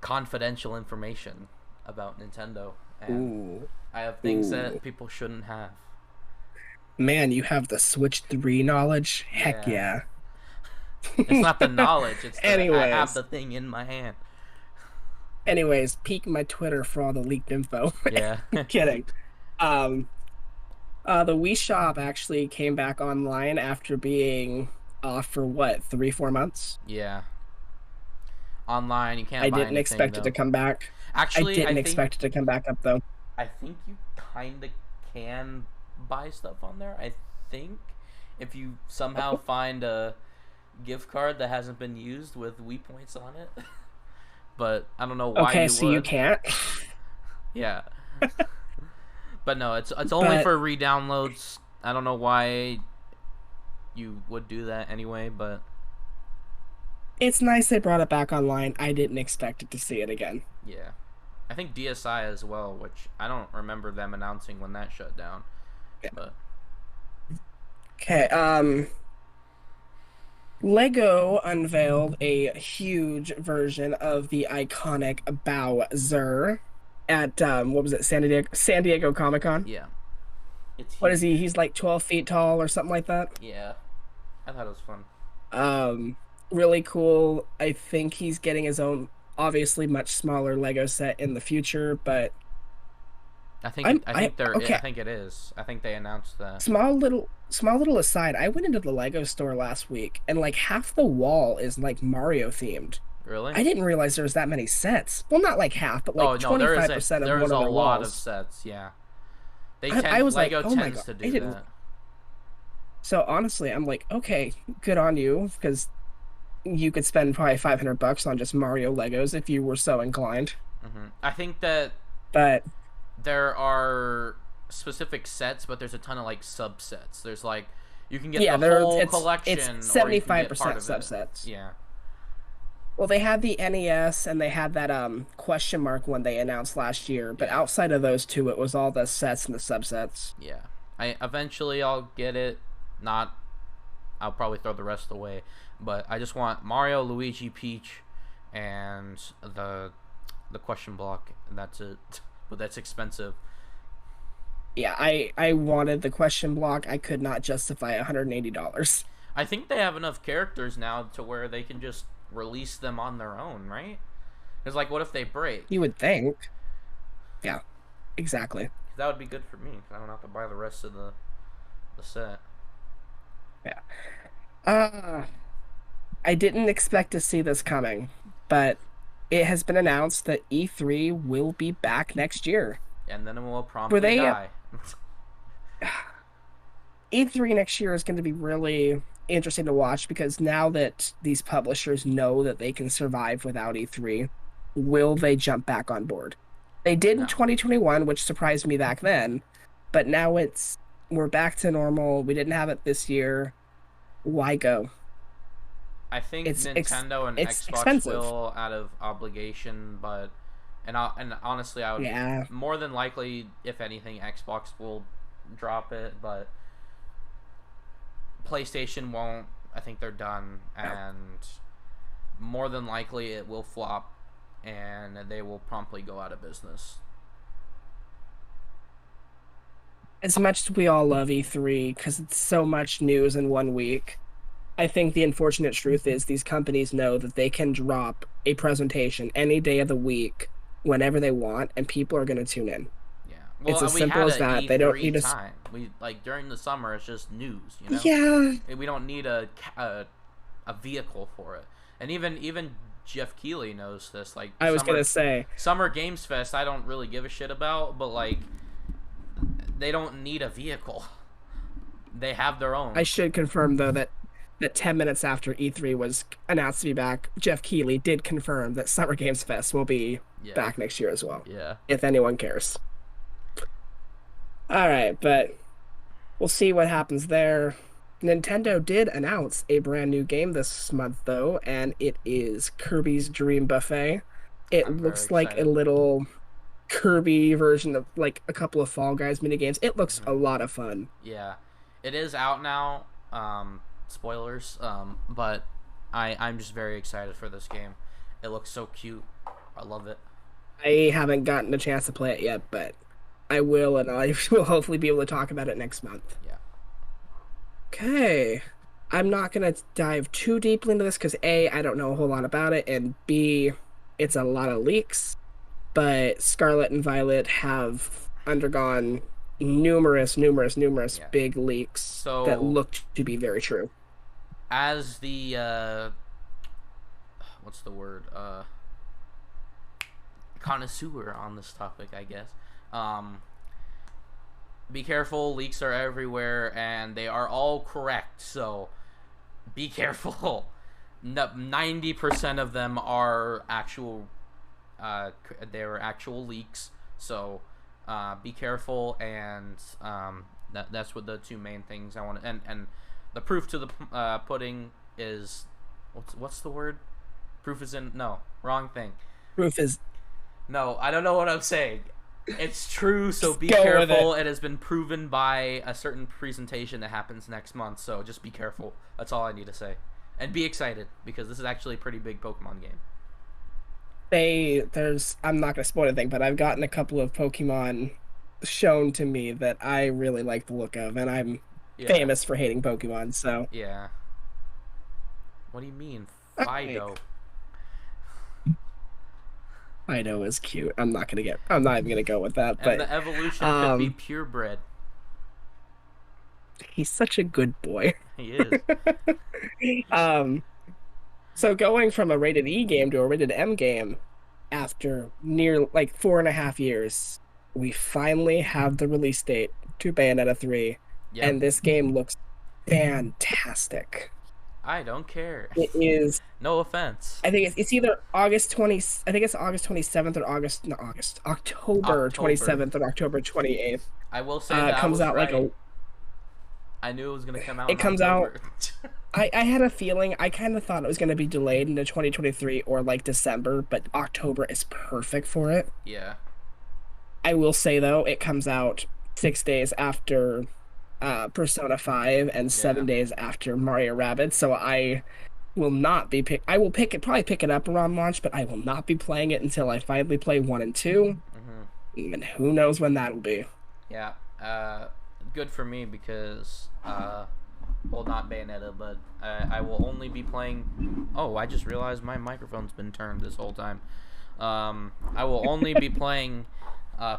confidential information about Nintendo, and ooh, I have things ooh. that people shouldn't have. Man, you have the Switch 3 knowledge? Heck Yeah, yeah. it's not the knowledge; it's the I have Anyways, the thing in my hand. peek my Twitter for all the leaked info. Yeah, Kidding. Um, the Wii Shop actually came back online after being off for what, 3, 4 months? yeah. Online, you can't I buy didn't anything expect it to though. come back. I Actually, didn't expect it to come back up though. I think you kind of can buy stuff on there. I think if you somehow find a gift card that hasn't been used with Wii points on it, but I don't know why Okay, you so you would. can't. Yeah, but no, it's only But for re-downloads. I don't know why you would do that anyway, but it's nice they brought it back online. I didn't expect it to see it again. yeah. I think DSi as well, which I don't remember them announcing when that shut down. Yeah. But Okay, Lego unveiled a huge version of the iconic Bowser at what was it, San Diego Comic-Con? yeah, it's What is huge. he? He's like 12 feet tall or something like that. Yeah, I thought it was fun. Um, really cool. I think he's getting his own, obviously much smaller Lego set in the future, but I okay. think it is. I think they announced that. Small little aside. I went into the Lego store last week, and like half the wall is like Mario themed. Really? I didn't realize there was that many sets. Well, not like half, but Oh like no, 25% of there is one a of their lot of walls. sets. Yeah, I was like, Lego oh my tends God, to I do didn't. that. So honestly, I'm like, okay, good on you, because you could spend probably $500 on just Mario Legos if you were so inclined. I think that But there are specific sets, but there's a ton of like subsets. There's like you can get yeah, the there whole it's collection, or you can get part 75% of it. subsets. Yeah, Well, they had the NES and they had that question mark one they announced last year, but yeah, outside of those two, it was all the sets and the subsets. yeah. I eventually I'll get it. Not, I'll probably throw the rest away. But I just want Mario, Luigi, Peach, and the question block. And that's it. But that's expensive. Yeah, I wanted the question block. I could not justify $180. I think they have enough characters now to where they can just release them on their own, right? Because like, what if they break? You would think. Yeah, exactly. That would be good for me. 'Cause I don't have to buy the rest of the set. Yeah. Uh, I didn't expect to see this coming, but it has been announced that E3 will be back next year. And then it will Were promptly they die. E3 next year is going to be really interesting to watch because now that these publishers know that they can survive without E3, will they jump back on board? They did in No, 2021, which surprised me back then, but now we're back to normal. We didn't have it this year. Why go? I think It's ex Nintendo and it's Xbox expensive. will out of obligation, but and honestly, I would Yeah. more than likely, if anything, Xbox will drop it, but PlayStation won't. I think they're done, No. and more than likely it will flop, and they will promptly go out of business. As much as we all love E3 because it's so much news in one week, I think the unfortunate truth is these companies know that they can drop a presentation any day of the week whenever they want, and people are going to tune in. Yeah. It's Well, as we simple had as a that. They don't E3 need to. time. We like during the summer, it's just news. Yeah, We don't need a vehicle for it. And even Jeff Keighley knows this. Like I was going to say, Summer Games Fest, I don't really give a shit about, but like they don't need a vehicle. They have their I own. should confirm, though, that 10 minutes after E3 was announced to be back, Jeff Keighley did confirm that Summer Games Fest will be Yeah. back next year as well, Yeah. if anyone cares. All right, but we'll see what happens there. Nintendo did announce a brand new game this month, though, and it is Kirby's Dream Buffet. It I'm very looks like a excited. little Kirby version of like a couple of Fall Guys mini games. It looks Hmm. a lot of fun. Yeah. It is out now. Spoilers. But I'm just very excited for this game. It looks so cute. I love it. I haven't gotten a chance to play it yet, but I will, and I will hopefully be able to talk about it next month. Yeah. Okay. I'm not going to dive too deeply into this because A, I don't know a whole lot about it, and B, it's a lot of leaks. But Scarlet and Violet have undergone numerous Yeah. big leaks that So look to be very true. as the what's the word? Connoisseur on this topic, I guess. Um, be careful. Leaks are everywhere, and they are all correct. So be careful. 90% of them are actual. They were actual leaks. So be careful, and that's what the two main things I want. And the proof to the pudding is what's the word? Proof is in no wrong thing. Proof is No, I don't know what I'm saying. It's true, so be go with it. careful. It has been proven by a certain presentation that happens next month, so just be careful. That's all I need to say. And be excited, because this is actually a pretty big Pokemon game. I'm not going to spoil anything, but I've gotten a couple of Pokemon shown to me that I really like the look of, and I'm Yeah, famous for hating Pokemon, so. yeah. What do you mean? Okay. Fido. Fido is cute. I'm not even gonna go with that, And but the evolution could be um purebred. he's such a good boy. He is. Um so going from a rated E game to a rated M game after near like 4.5 years, we finally have the release date to Bayonetta 3, Yep. and this game looks fantastic. I don't care. It is No offense. I think it's either August 20, I think it's August 27th or October October. 27th or October 28th. I will say that It I comes was out like right. a I knew it was gonna come out it in comes out October. I had a feeling I kind of thought it was going to be delayed into 2023 or like December, but October is perfect for it. Yeah. I will say though, it comes out 6 days after Persona 5 and Yeah. 7 days after Mario Rabbids, so I will not be pick I will pick it probably pick it up around launch, but I will not be playing it until I finally play 1 and 2. Hmm. And who knows when that'll be. Yeah. Good for me because well, not Bayonetta, but I will only be playing. Oh, I just realized my microphone's been turned this whole time. I will only be playing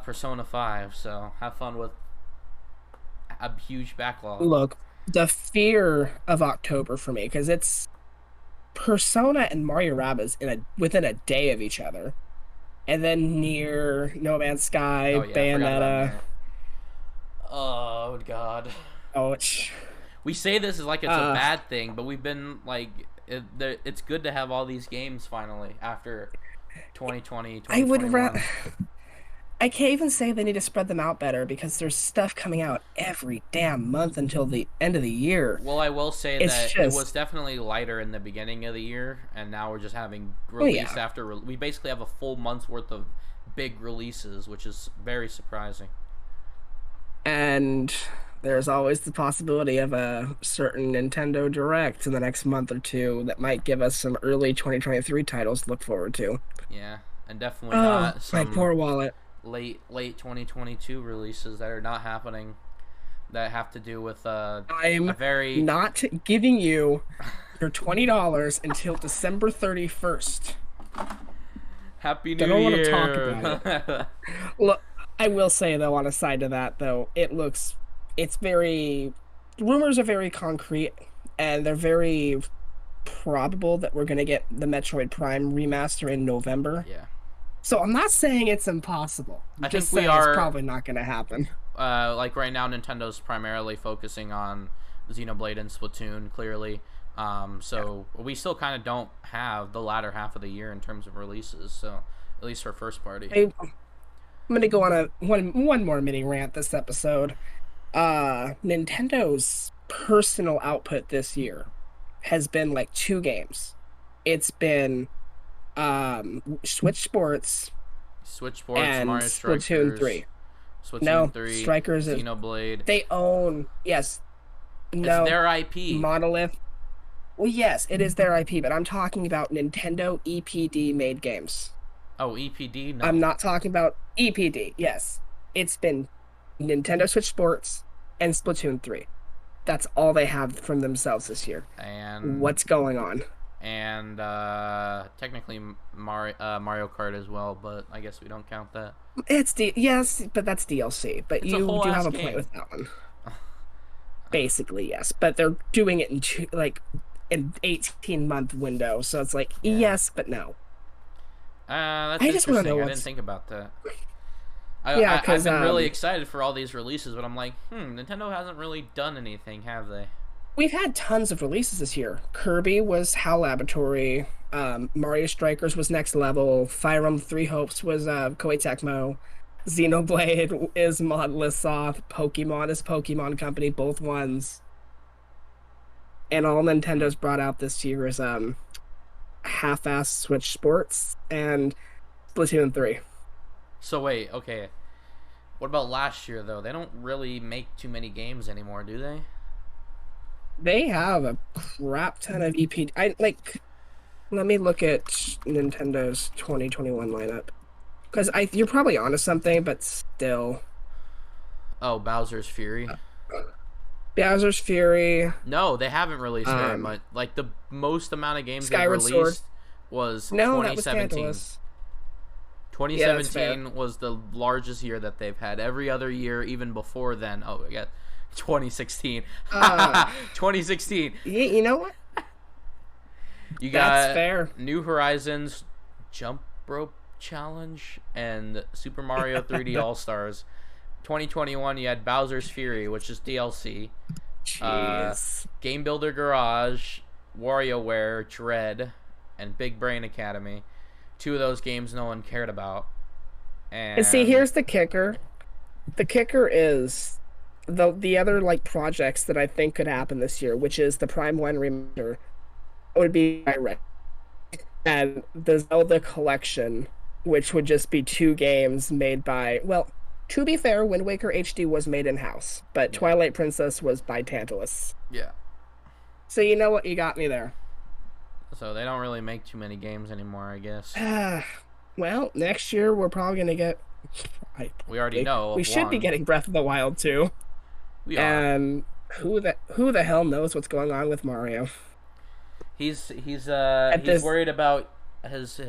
Persona 5, so have fun with a huge backlog. Look, the fear of October for me because it's Persona and Mario Rabbids within a day of each other. And then near No Man's Sky, Oh yeah, I forgot about Bayonetta. Nier. Oh god. Ouch. We say this is like it's a bad thing, but we've been like, it's good to have all these games finally after 2020, I would 2021. I can't even say they need to spread them out better because there's stuff coming out every damn month until the end of the year. Well, I will say It's that it was just, definitely lighter in the beginning of the year, and now we're just having oh release yeah. after we basically have a full month's worth of big releases, which is very surprising. And there's always the possibility of a certain Nintendo Direct in the next month or two that might give us some early 2023 titles to look forward to. Yeah, and definitely Oh, not my some poor wallet. late 2022 releases that are not happening that have to do with a I'm very not giving you your $20 until December 31st. Happy I New don't want to talk about it. Year. Look, I will say though, on a side to that though, it's very, rumors are very concrete and they're very probable that we're going to get the Metroid Prime remaster in November. Yeah, So I'm not saying it's impossible. I'm I think just we saying it's are probably not going to happen. like right now Nintendo's primarily focusing on Xenoblade and Splatoon clearly. Yeah. So we still kind of don't have the latter half of the year in terms of releases. So at least for first party. I'm going to go on a one more mini rant this episode. Nintendo's personal output this year has been like two games. It's been Switch Sports Switch Sports, and Mario Splatoon Strikers, 3. Splatoon No, 3, Strikers is Xenoblade. they own, yes, It's no, their IP. Monolith. Well, yes, it is their IP, but I'm talking about Nintendo EPD made games. Oh, EPD? I'm No. not talking about EPD. Yes, it's been Nintendo Switch Sports and Splatoon 3. That's all they have from themselves this year. And What's going on? technically Mario Kart as well, but I guess we don't count that. Yes, but that's DLC. But It's a you whole do have ass a point game. with that one. Basically, yes. But they're doing it in like an 18-month window, so it's like Yeah. yes, but no. That's I just want to know interesting. I didn't what's think about that. yeah, I've because been really excited for all these releases, but I'm like, Nintendo hasn't really done anything, have they? we've had tons of releases this year. Kirby was HAL Laboratory. Mario Strikers was Next Level. Fire Emblem Three Hopes was Koei Tecmo. Xenoblade is Monolith Soft. Pokemon is Pokemon Company. Both ones. And all Nintendo's brought out this year is half-ass Switch Sports and Splatoon 3. So wait, okay. What about last year though? They don't really make too many games anymore, do they? They have a crap ton of EP. I like. Let me look at Nintendo's 2021 lineup because I you're probably onto something, but still, Oh, Bowser's Fury. Bowser's Fury, No, they haven't released very um, much. Like the most amount of games they've Skyward Sword. released was No, that was 2017. Tantalus. Yeah, that's fair. 2017 was the largest year that they've had. Every other year, even before then, oh, yeah, 2016. Uh, 2016. you know what? You That's got fair. New Horizons Jump Rope Challenge and Super Mario 3D All Stars. 2021, you had Bowser's Fury, which is DLC. Uh, Jeez. Game Builder Garage, WarioWare, Dread, and Big Brain Academy. Two of those games no one cared about. And see, And here's the kicker. The kicker is the other like projects that I think could happen this year, which is the Prime One remaster, would be direct, and the Zelda collection, which would just be two games made by. Well, to be fair, Wind Waker HD was made in house, but yeah, Twilight Princess was by Tantalus. yeah. So you know what, you got me there. So they don't really make too many games anymore, I guess. Well, next year we're probably gonna get. We already know We of should be one. getting Breath of the Wild too. We are. And who the hell knows what's going on with Mario? At He's this worried about his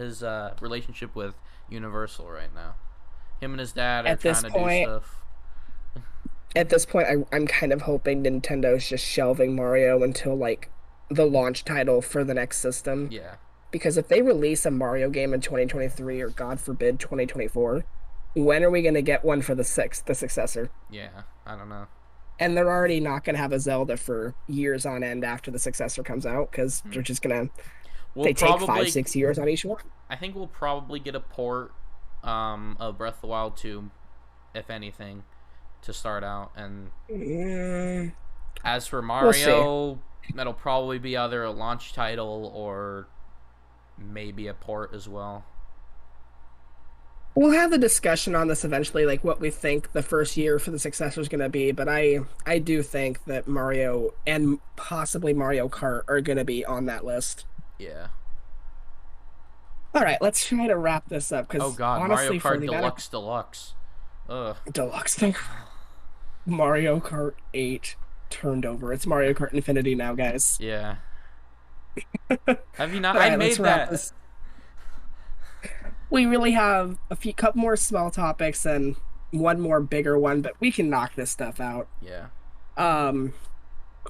relationship with Universal right now. Him and his dad are at trying this to do point stuff. at this point I'm kind of hoping Nintendo's just shelving Mario until like the launch title for the next system. Yeah, Because if they release a Mario game in 2023 or God forbid 2024, when are we gonna get one for the successor? yeah. I don't know. and they're already not going to have a Zelda for years on end after the successor comes out because Hmm. they're just gonna We'll they take five, probably, 6 years on each one. I think we'll probably get a port of Breath of the Wild 2, if anything, to start out. And Mm, as for we'll see. Mario, that'll probably be either a launch title or maybe a port as well. We'll have the discussion on this eventually, like what we think the first year for the successor is going to be. But I do think that Mario and possibly Mario Kart are going to be on that list. Yeah. All right, let's try to wrap this up Oh because god, Mario honestly, for Kart the amount of Deluxe Deluxe. Ugh. deluxe thing, Mario Kart 8 turned over. It's Mario Kart Infinity now, guys. Yeah. Have you not? All I right, let's made wrap that. this. We really have a few couple more small topics and one more bigger one, but we can knock this stuff out. Yeah. Um,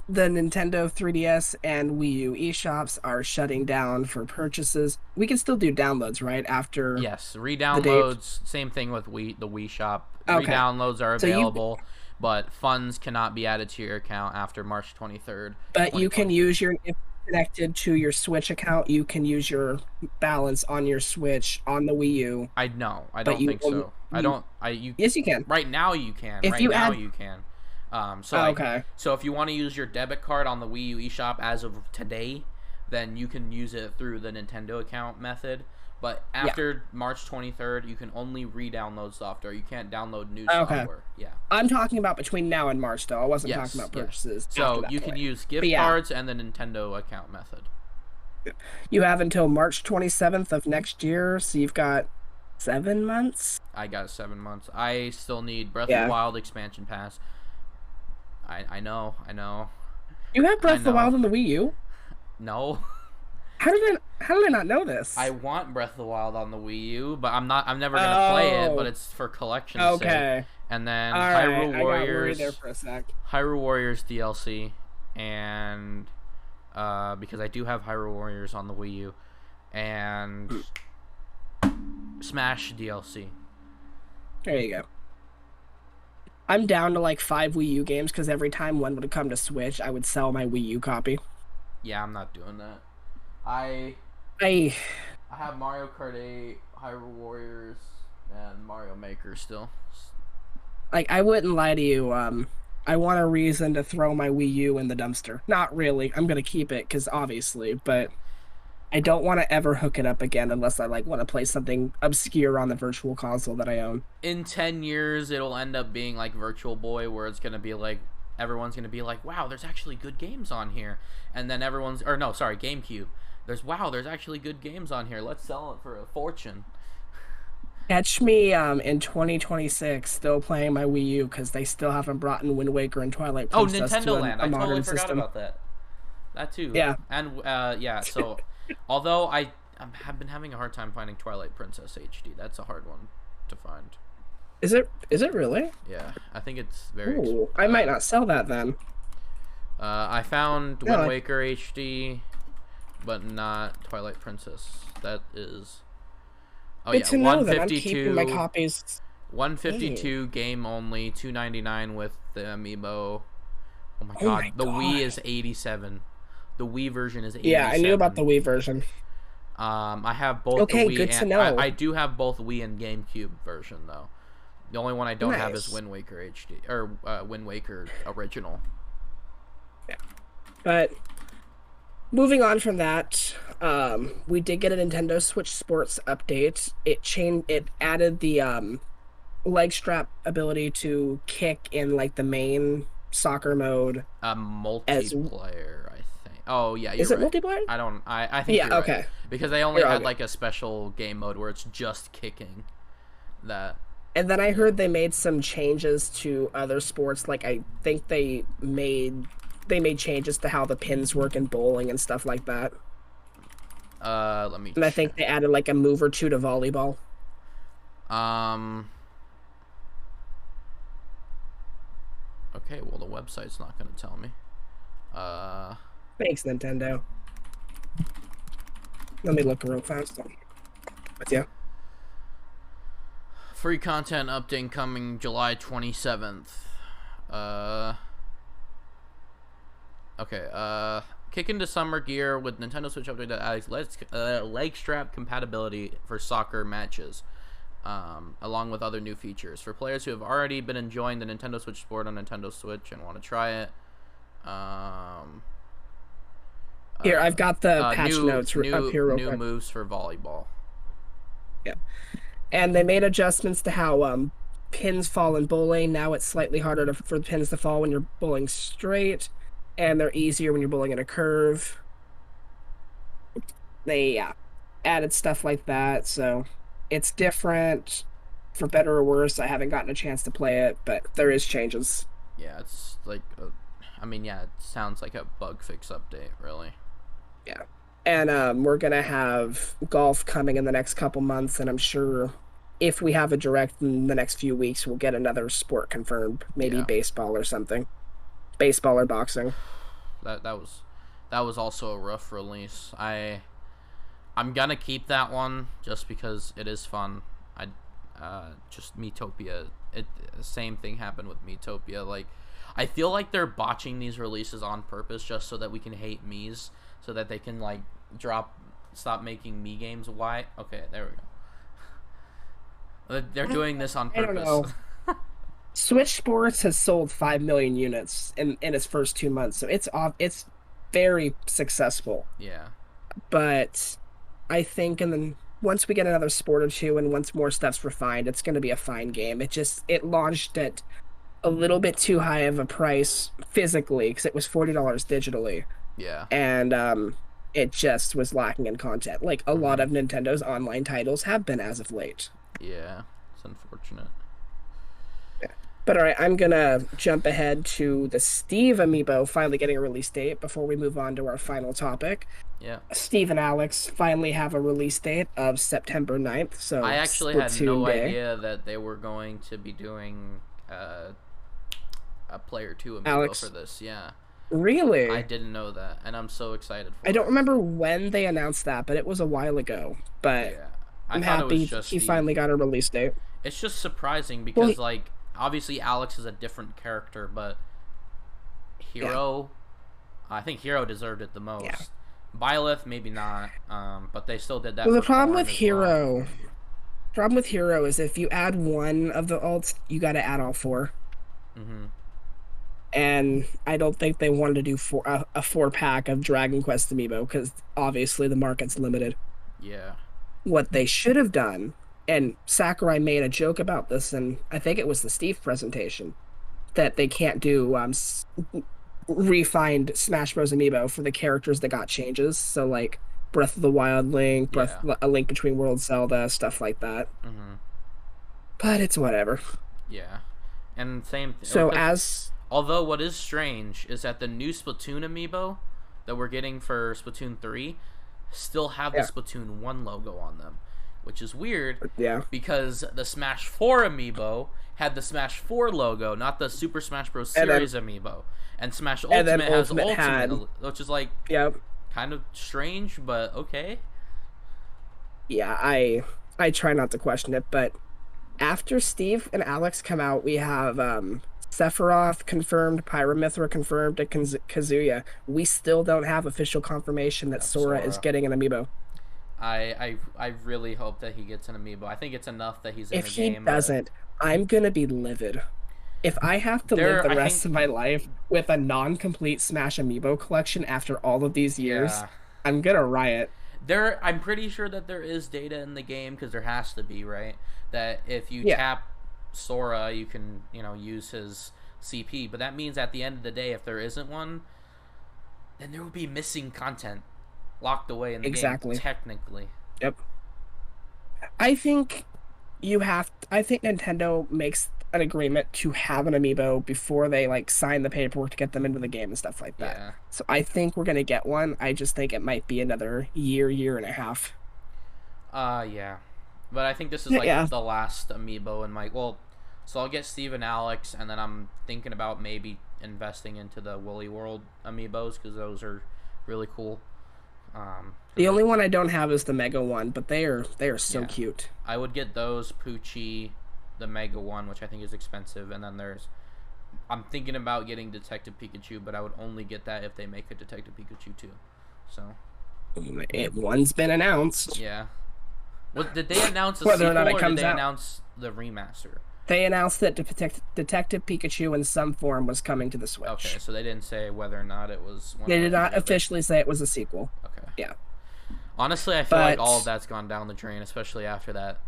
the Nintendo 3DS and Wii U eShops are shutting down for purchases. We can still do downloads, right? After Yes. the date. Re-downloads. Same thing with the Wii Shop. Okay. Re-downloads are So you available, but funds cannot be added to your account after March 23rd, but you can 2023. use your if connected to your Switch account, you can use your balance on your Switch on the Wii U, I know. I but don't think so. I you don't. I you yes you can. right now you can. If Right you now add you can. So oh, like, okay. so if you want to use your debit card on the Wii U eShop as of today, then you can use it through the Nintendo account method. But Yeah. after March 23rd, you can only re-download software. You can't download new Okay. software. Yeah. I'm talking about between now and March though. I wasn't talking Yes. about Yes. purchases after So that you can point. use But gift yeah, cards and the Nintendo account method. you have until March 27th of next year, so you've got 7 months. I got 7 months. I still need Breath of the Yeah. Wild expansion pass. I know. I know. You have I Breath of the know. Wild on the Wii U? No. How did I not know this? I want Breath of the Wild on the Wii U, but I'm never gonna play it. But Oh, it's for collection's sake. okay. And then All right. I got worried there for a sec. Hyrule Warriors DLC, and because I do have Hyrule Warriors on the Wii U, and Smash DLC. There you go. I'm down to like 5 Wii U games because every time one would come to Switch, I would sell my Wii U copy. Yeah, I'm not doing that. I I I have Mario Kart 8, Hyrule Warriors, and Mario Maker still. I wouldn't lie to you. I want a reason to throw my Wii U in the dumpster. Not really. I'm gonna keep it because obviously, but I don't want to ever hook it up again unless I like want to play something obscure on the virtual console that I own. In 10 years, it'll end up being like Virtual Boy, where it's gonna be like everyone's gonna be like, "Wow, there's actually good games on here," and then everyone's or no, sorry, GameCube. There's actually good games on here. Let's sell it for a fortune. Catch me in 2026 still playing my Wii U because they still haven't brought in Wind Waker and Twilight Oh, Princess to Nintendo Land. a I totally modern forgot system. about that. That too. Yeah. And yeah, so although have been having a hard time finding Twilight Princess HD. That's a hard one to find. Is it really? Yeah, I think it's very. Ooh, I might not sell that then. I found No, Wind Waker HD, but not Twilight Princess. That is. Oh good yeah, to know that I'm keeping my copies. 152 game only, 299 with the amiibo. Oh my Oh god, my the Wii God. is 87. The Wii version is 87. Yeah, I knew about the Wii version. I have both Okay, the Wii good to and know. I do have both Wii and GameCube version though. The only one I don't have is Nice. Wind Waker HD or Wind Waker original. Yeah. But moving on from that, we did get a Nintendo Switch Sports update. It added the leg strap ability to kick in like the main soccer mode as Multiplayer, I think. Oh yeah, you're is it right. multiplayer? I think Yeah, you're right. okay. Because they only You're all had good. like a special game mode where it's just kicking. That And then I yeah. heard they made some changes to other sports. Like I think they made changes to how the pins work in bowling and stuff like that. Let me And I check. think they added like a move or two to volleyball. Um. Okay, well the website's not gonna tell me. Uh. Thanks, Nintendo. Let me look real fast. But yeah. Free content update coming July 27th. Okay. Kick into summer gear with Nintendo Switch update that adds leg strap compatibility for soccer matches, along with other new features for players who have already been enjoying the Nintendo Switch sport on Nintendo Switch and want to try it. Here, I've got the patch New notes up new here real new quick. moves for volleyball. Yeah. And they made adjustments to how pins fall in bowling. Now it's slightly harder for the pins to fall when you're bowling straight, and they're easier when you're bowling in a curve. They added stuff like that, so it's different for better or worse. I haven't gotten a chance to play it, but there is changes. Yeah, it's like, I mean, yeah, it sounds like a bug fix update, really. Yeah. And we're gonna have golf coming in the next couple months, and I'm sure if we have a direct in the next few weeks, we'll get another sport confirmed, maybe Yeah, baseball or something. Baseball or boxing. that was also a rough release. I'm gonna keep that one just because it is fun. I just Metopia. Same thing happened with Metopia. Like, I feel like they're botching these releases on purpose just so that we can hate Mii's, so that they can like stop making Mii games. Why? Okay, there we go. They're doing this on I don't purpose. know. Switch Sports has sold 5 million units in its first 2 months, so it's very successful. Yeah, But I think once we get another sport or two and once more stuff's refined, it's going to be a fine game. It launched at a little bit too high of a price physically because it was $40 digitally, yeah. and it just was lacking in content. Like a lot Hmm. of Nintendo's online titles have been as of late. Yeah, it's unfortunate. But all right, I'm gonna jump ahead to the Steve amiibo finally getting a release date before we move on to our final topic. Yeah. Steve and Alex finally have a release date of September 9th, so I actually had Splatoon no Day. idea that they were going to be doing a Player 2 amiibo for Alex, this. Yeah. I really? didn't know that, and I'm so excited I for don't it. remember when they announced that, but it was a while ago. But Yeah. I I'm thought it was happy just he Steve. finally got a release date. It's just surprising Well, because, like, obviously Alex is a different character, but yeah, Hero, I think Hero deserved it the yeah. most. Byleth, maybe not, but they still did that Well, the for problem Corn with as well. Hero is if you add one of the alts, you got to add all four. Hmm. And I don't think they wanted to do a 4 pack of Dragon Quest amiibo because obviously the market's limited. Yeah. What they should have done, and Sakurai made a joke about this, and I think it was the Steve presentation, that they can't do refined Smash Bros. Amiibo for the characters that got changes. So like Breath of the Wild Link, Yeah. A Link Between Worlds Zelda, stuff like that. Hmm. But it's whatever. Yeah. And same So because as although what is strange is that the new Splatoon amiibo that we're getting for Splatoon 3 still have the yeah, Splatoon 1 logo on them, which is weird yeah, because the Smash 4 amiibo had the Smash 4 logo, not the Super Smash Bros. and then Series amiibo. And Smash then Ultimate has Ultimate Ultimate, had which is like yeah, kind of strange, but okay. yeah. I try not to question it, but after Steve and Alex come out, we have Sephiroth confirmed, Pyramithra confirmed, and Kazuya. We still don't have official confirmation that Yeah, Sora is Sora. getting an amiibo. I really hope that he gets an amiibo. I think it's enough that he's in If the he game, but doesn't, I'm gonna be livid. If I have to live the I rest think of my life with a non-complete Smash amiibo collection after all of these years, yeah. I'm gonna riot. I'm pretty sure that there is data in the game because there has to be, right? That if you Yeah, tap Sora, you can, use his CP. But that means at the end of the day, if there isn't one, then there will be missing content locked away in the game, exactly. technically. Yep. I think I think Nintendo makes an agreement to have an amiibo before they like sign the paperwork to get them into the game and stuff like that. Yeah. So I think we're gonna get one. I just think it might be another year and a half. Yeah. But I think this is Yeah, like yeah. the last amiibo in my well. So I'll get Steve and Alex, and then I'm thinking about maybe investing into the Woolly World amiibos because those are really cool. 'Cause The only one I don't have is the Mega one, but they are so yeah, cute. I would get those Poochie, the Mega one, which I think is expensive, and then there's I'm thinking about getting Detective Pikachu, but I would only get that if they make a Detective Pikachu 2. So, One's been announced. yeah. What did they announce a Whether or not sequel it or did comes they out, announce the remaster? they announced that Detective Pikachu in some form was coming to the Okay, Switch. so they didn't say whether or not it was one They did or the not other. officially say it was a sequel. Okay. Yeah, Honestly, I feel like all of but that's gone down the drain, especially after that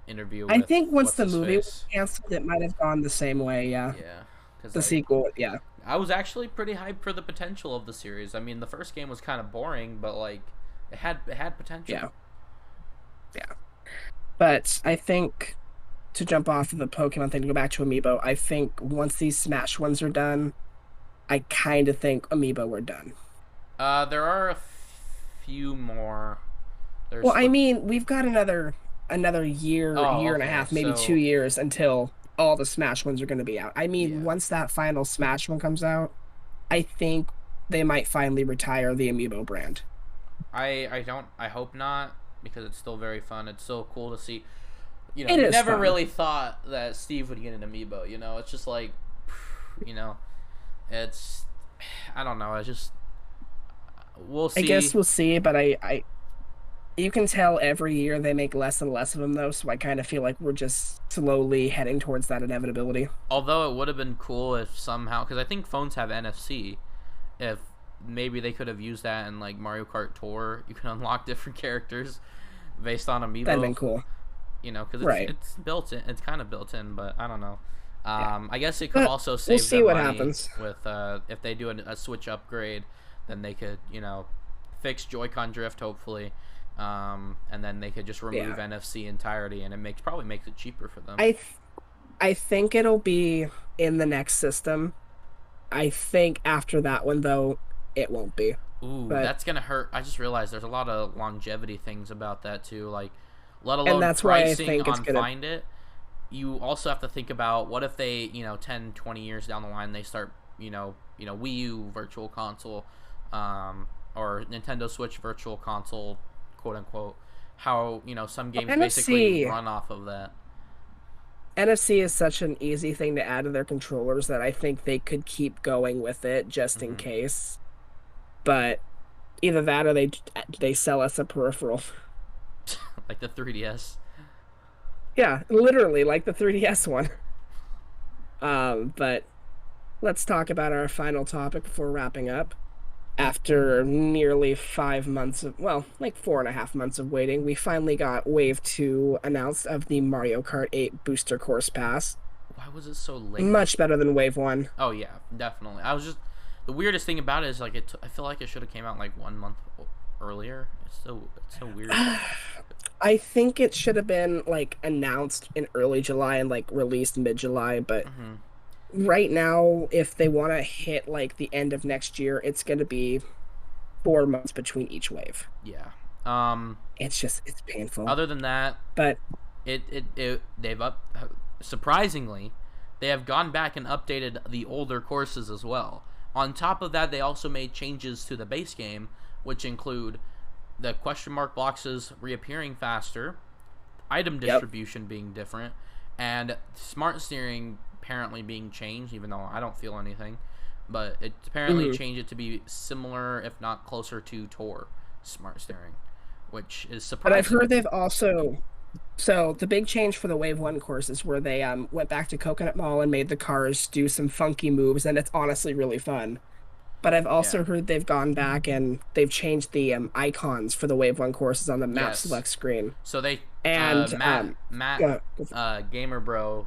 interview I with think once what's the his movie was face. canceled, it might have gone the same way. Yeah, Yeah, because the like sequel. Yeah, I was actually pretty hyped for the potential of the series. I mean, the first game was kind of boring, but like it had potential. yeah, yeah. But I think to jump off of the Pokemon thing to go back to Amiibo, I think once these Smash ones are done, I kind of think Amiibo are done. There are a few more. Well, There's I mean, we've got another year, oh year and a okay, half, maybe two so years until all the Smash ones are going to be out. I mean, yeah. once that final Smash one comes out, I think they might finally retire the Amiibo brand. I hope not because it's still very fun. It's so cool to see. It You is never fun. really thought that Steve would get an amiibo. It's just like, you know, it's I don't know. It's just we'll I guess see. we'll see, but you can tell every year they make less and less of them though, so I kind of feel like we're just slowly heading towards that inevitability. Although it would have been cool if somehow, because I think phones have NFC. If maybe they could have used that in like Mario Kart Tour, you can unlock different characters based on That'd amiibo. been cool. Because it's Right. it's built in. It's kind of built in, but I don't know. Yeah. I guess it could But also we'll save see them what money happens. with if they do a Switch upgrade, then they could fix Joy-Con drift hopefully, and then they could just remove Yeah. NFC entirety, and probably makes it cheaper for them. I th I think it'll be in the next system. I think after that one though, it won't be. Ooh, But that's gonna hurt. I just realized there's a lot of longevity things about that too, like let and alone that's why I pricing think it's on gonna Find It. You also have to think about what if they 10, 20 years down the line they start Wii U virtual console, or Nintendo Switch virtual console, quote unquote, how some games basically NFC run off of that. NFC is such an easy thing to add to their controllers that I think they could keep going with it just in Hmm. case. But either that or they sell us a peripheral. Like the 3DS. Yeah, literally like the 3DS one. But let's talk about our final topic before wrapping up. After nearly 5 months of, well, like 4.5 months of waiting, we finally got Wave 2 announced of the Mario Kart 8 Booster Course Pass. Why was it so late? Much better than Wave 1. Oh yeah, definitely. I was just the weirdest thing about it is like I feel like it should have came out like 1 month earlier. It's so weird. I think it should have been like announced in early July and like released mid-July, but Hmm. right now, if they want to hit like the end of next year, it's going to be 4 months between each wave. Yeah. It's painful. Other than that, But they've surprisingly, they have gone back and updated the older courses as well. On top of that, they also made changes to the base game, which include the question mark boxes reappearing faster, item yep. distribution being different, and smart steering apparently being changed, even though I don't feel anything. But it apparently Mhm. changed it to be similar, if not closer to Tor smart steering, which is But I've surprising. heard they've also so the big change for the Wave 1 course is where they went back to Coconut Mall and made the cars do some funky moves, and it's honestly really fun. But I've Yeah. also heard they've gone back and they've changed the icons for the Wave 1 courses on the map Yes. select screen. So they, And Matt, go- Gamer Bro,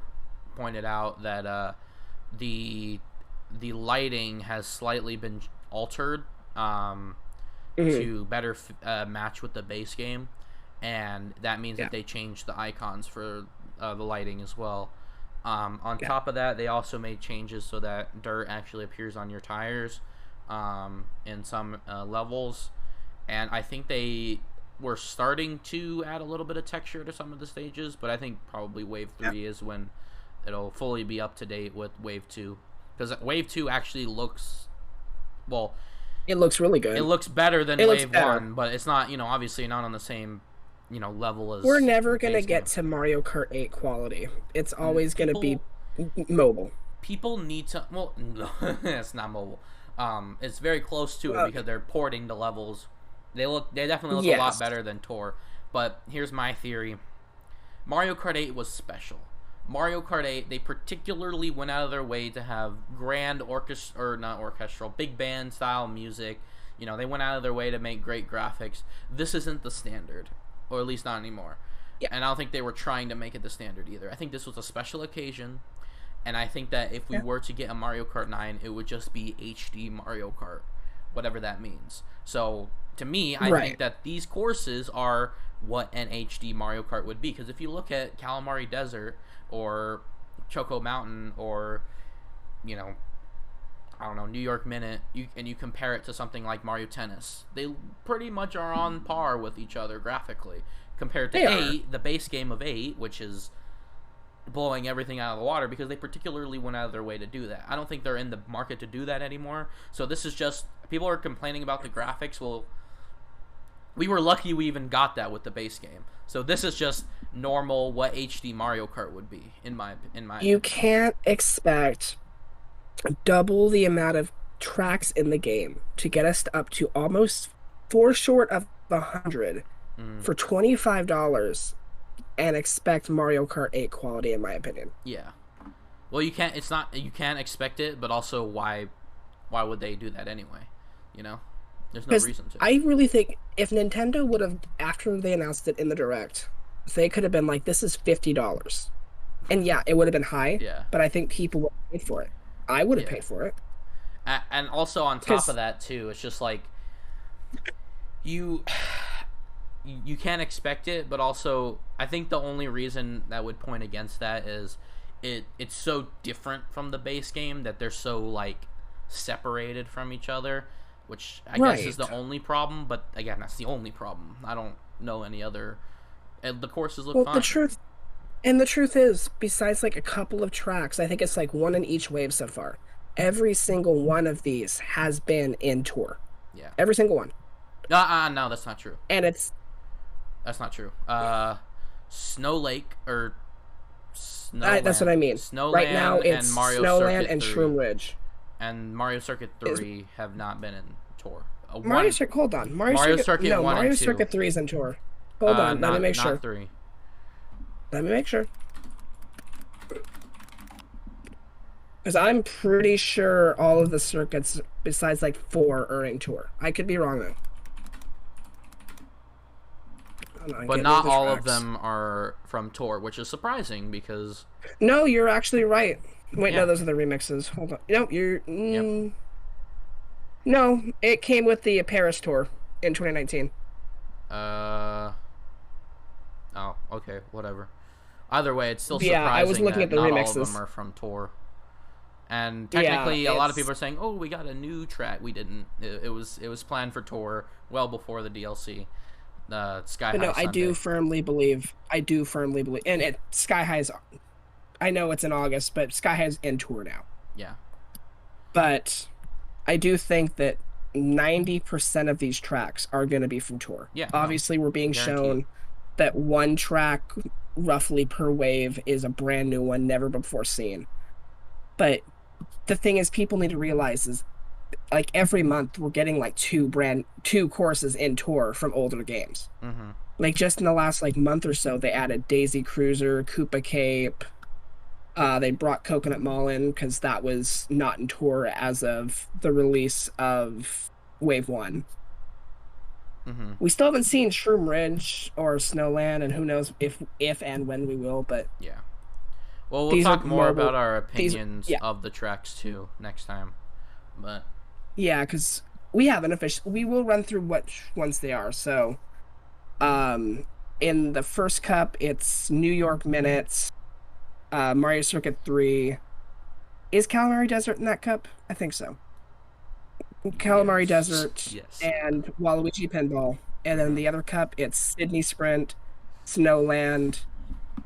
pointed out that the the lighting has slightly been altered, mhm, to better match with the base game, and that means yeah, that they changed the icons for the lighting as well. On yeah. top of that, they also made changes so that dirt actually appears on your tires, in some levels, and I think they were starting to add a little bit of texture to some of the stages, but I think probably Wave Yeah. 3 is when it'll fully be up to date with Wave 2, because Wave 2 actually looks, well, It looks really it good. looks better than It looks Wave better. 1, but it's not, obviously not on the same, level We're as never the gonna base get game. to Mario Kart 8 quality. It's always gonna be People mobile. people need to. Well, no, it's not mobile. It's very close to it because they're porting the levels. They definitely look a lot Yes. better than Tour. But here's my theory: Mario Kart 8 was special. Mario Kart 8, they particularly went out of their way to have grand or not orchestral, big band style music. You know, they went out of their way to make great graphics. This isn't the standard, or at least not anymore. Yeah. And I don't think they were trying to make it the standard either. I think this was a special occasion, and I think that if we were to get a Mario Kart 9, it would just be HD Mario Kart, whatever that means. So, to me, I think that these courses are what an HD Mario Kart would be. Because if you look at Calamari Desert or Choco Mountain or, you know, I don't know, New York Minute, and you compare it to something like Mario Tennis, they pretty much are on par with each other graphically. Compared to 8, the base game of 8, which is blowing everything out of the water because they particularly went out of their way to do that. I don't think they're in the market to do that anymore. So this is just, people are complaining about the graphics. Well, we were lucky we even got that with the base game. So this is just normal what HD Mario Kart would be in my You can't expect double the amount of tracks in the game to get us up to almost 4 short of 100 for $25 and expect Mario Kart 8 quality, in my opinion. Yeah. Well, you can't. It's not. You can't expect it, but also why would they do that anyway? You know, there's no reason to. I really think if Nintendo would have, after they announced it in the Direct, they could have been like, "This is $50," and yeah, it would have been high. Yeah. But I think people would have paid for it. I would have paid for it. And also on top of that too, it's just like you can't expect it, but also I think the only reason that would point against that is it's so different from the base game that they're so like separated from each other, which I guess is the only problem. But again, that's the only problem. I don't know any other. The courses look fine. The truth is, besides like a couple of tracks, I think it's like one in each wave so far. Every single one of these has been in Tour. Yeah. Every single one. No, that's not true. And that's not true. Snow Lake or Snowland. That's what I mean. Snowland right now it's and Mario Snowland Circuit and 3. Shroom Ridge. And Mario Circuit 3 have not been in Tour. Hold on. Mario Circuit 1 Mario and 2. Circuit 3 is in Tour. Hold on, let me make sure. Not 3. Let me make sure. Because I'm pretty sure all of the circuits, besides like 4, are in Tour. I could be wrong though. But not all of them are from Tour, which is surprising because... No, you're actually right. Wait, no, those are the remixes. Hold on. No, you're... Yep. No, it came with the Paris Tour in 2019. Oh, okay, whatever. Either way, it's still surprising I was looking at the not remixes. All of them are from Tour. And technically, a lot of people are saying, "Oh, we got a new track." We didn't. It was planned for Tour well before the DLC. Sky High. No, Sunday. I do firmly believe, and Sky High's. I know it's in August, but Sky High's in Tour now. Yeah. But I do think that 90% of these tracks are going to be from Tour. Yeah. Obviously, we're being shown that one track roughly per wave is a brand new one, never before seen. But the thing is, people need to realize is, like, every month we're getting like two courses in Tour from older games. Mm-hmm. Like just in the last like month or so, they added Daisy Cruiser, Koopa Cape. They brought Coconut Mall in because that was not in Tour as of the release of Wave 1. Mm-hmm. We still haven't seen Shroom Ridge or Snowland, and who knows if and when we will, but... Yeah. Well, we'll talk more about our opinions of the tracks, too, next time. But... Yeah, because we haven't officially... We will run through which ones they are, so... In the first cup, it's New York Minutes, Mario Circuit 3. Is Calamari Desert in that cup? I think so. Calamari Desert and Waluigi Pinball. And then the other cup, it's Sydney Sprint, Snowland,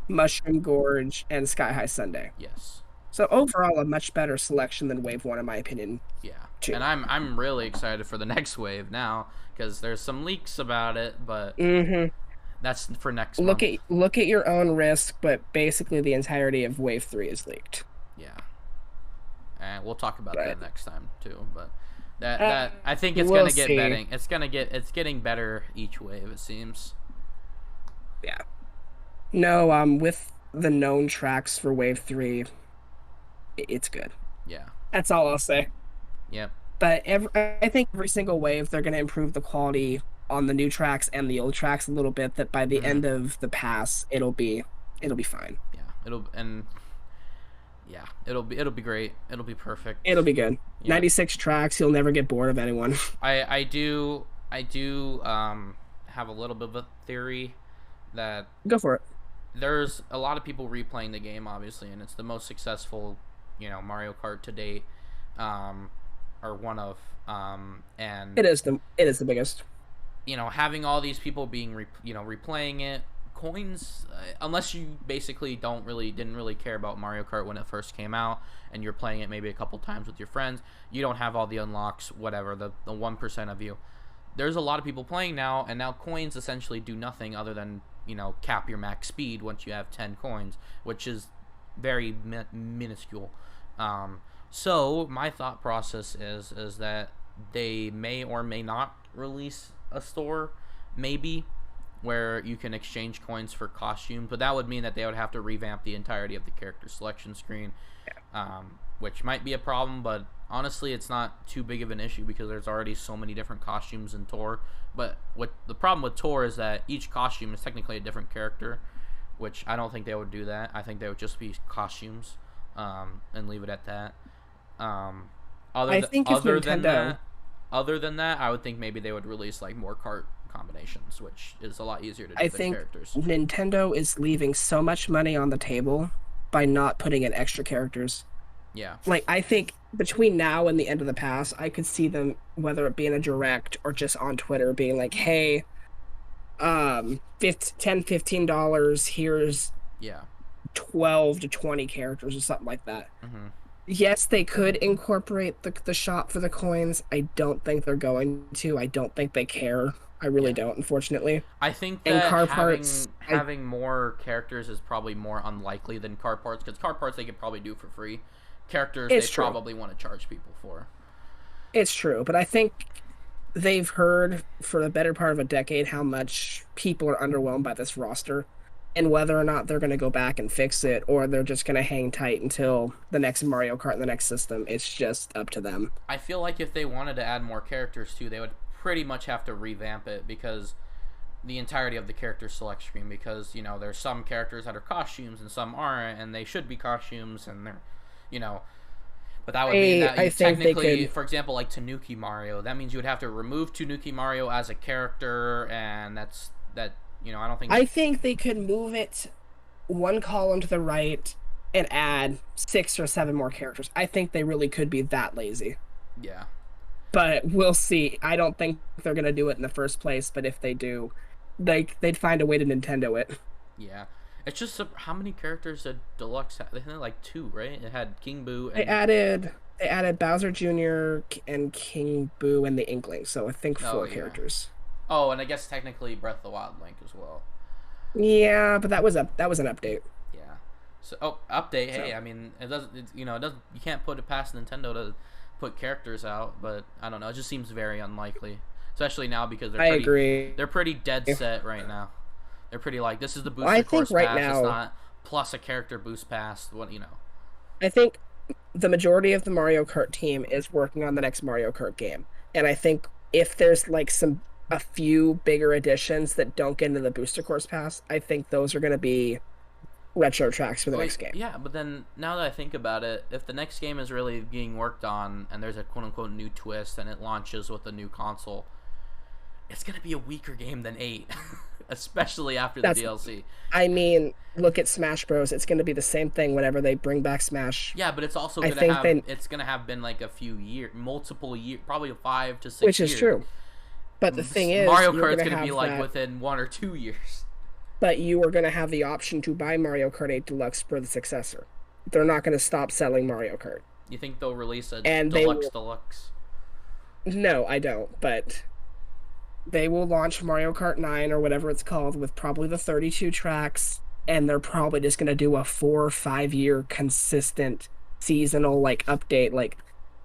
Mushroom Gorge, and Sky High Sunday. Yes. So overall, a much better selection than Wave 1, in my opinion. Yeah. Too. And I'm really excited for the next wave now, because there's some leaks about it, but that's for next month. Look at your own risk, but basically the entirety of Wave 3 is leaked. Yeah. and we'll talk about Right. that next time too. But that I think it's We'll gonna get see. betting. It's getting better each wave. It seems. Yeah. No, with the known tracks for Wave 3, it's good. Yeah. That's all I'll say. Yep. But I think every single wave they're going to improve the quality on the new tracks and the old tracks a little bit. That by the Mm-hmm. end of the pass, it'll be fine. Yeah. It'll be great. It'll be perfect. It'll be good. Yep. 96 tracks, you'll never get bored of anyone. I do have a little bit of a theory that Go for it. there's a lot of people replaying the game, obviously, and it's the most successful, Mario Kart to date, or one of, and It is the biggest. having all these people being replaying it, coins, unless you basically didn't really care about Mario Kart when it first came out, and you're playing it maybe a couple times with your friends, you don't have all the unlocks, whatever, the 1% of you. There's a lot of people playing now, and now coins essentially do nothing other than cap your max speed once you have 10 coins, which is very minuscule. So my thought process is that they may or may not release a store, maybe, where you can exchange coins for costumes, but that would mean that they would have to revamp the entirety of the character selection screen, which might be a problem, but honestly it's not too big of an issue because there's already so many different costumes in Tor. But what the problem with Tor is that each costume is technically a different character, which I don't think they would do that. I think they would just be costumes, and leave it at that. I think if Nintendo, Other than that, I would think maybe they would release like more cart combinations, which is a lot easier to do I than think characters. Nintendo is leaving so much money on the table by not putting in extra characters. Yeah. Like, I think between now and the end of the pass, I could see them, whether it be in a direct or just on Twitter, being like, hey, 10 $15, here's Yeah. 12 to 20 characters or something like that. Hmm. Yes, they could incorporate the shop for the coins. I don't think they're going to. I don't think they care. I really Yeah. don't, unfortunately. I think And that car parts, having more characters is probably more unlikely than car parts, because car parts they could probably do for free. Characters they it's true. probably want to charge people for. It's true, but I think they've heard for the better part of a decade how much people are underwhelmed by this roster, and whether or not they're going to go back and fix it or they're just going to hang tight until the next Mario Kart in the next system. It's just up to them. I feel like if they wanted to add more characters too, they would pretty much have to revamp it, because the entirety of the character select screen, because there's some characters that are costumes and some aren't, and they should be costumes, and they're you know but that would mean that I you think they technically, could. for example, like Tanuki Mario, that means you would have to remove Tanuki Mario as a character, and I don't think. I think they could move it one column to the right and add 6 or 7 more characters. I think they really could be that lazy. Yeah. But we'll see. I don't think they're gonna do it in the first place, but if they do, they'd find a way to Nintendo it. Yeah. It's just how many characters did Deluxe have? They had like 2, right? It had King Boo They and. added Bowser Jr. and King Boo and the Inkling, so I think Oh, 4 yeah. characters. Oh, and I guess technically Breath of the Wild Link as well. Yeah, but that was an update. Yeah. So update. Hey, So I mean, it doesn't. It doesn't. You can't put it past Nintendo to put characters out, but I don't know. It just seems very unlikely, especially now because I agree. they're pretty dead set right now. They're pretty like, this is the booster I course think right pass. It's now, not plus a character boost pass. I think the majority of the Mario Kart team is working on the next Mario Kart game, and I think if there's like a few bigger additions that don't get into the booster course pass, I think those are going to be retro tracks for the next game. Yeah, but then now that I think about it, if the next game is really being worked on and there's a quote unquote new twist and it launches with a new console, it's gonna be a weaker game than 8, especially after the That's DLC. I mean, look at Smash Bros. It's going to be the same thing whenever they bring back Smash. Yeah, but it's also I gonna think have they, it's gonna have been like a few years, multiple years, probably 5 to 6 which is years. true. But the thing is, Mario you're Kart's going to gonna be have like that, within 1 or 2 years. but you are going to have the option to buy Mario Kart 8 Deluxe for the successor. They're not going to stop selling Mario Kart. You think they'll release a And deluxe? no, I don't, but they will launch Mario Kart 9 or whatever it's called with probably the 32 tracks, and they're probably just going to do a 4 or 5 year consistent seasonal like update, like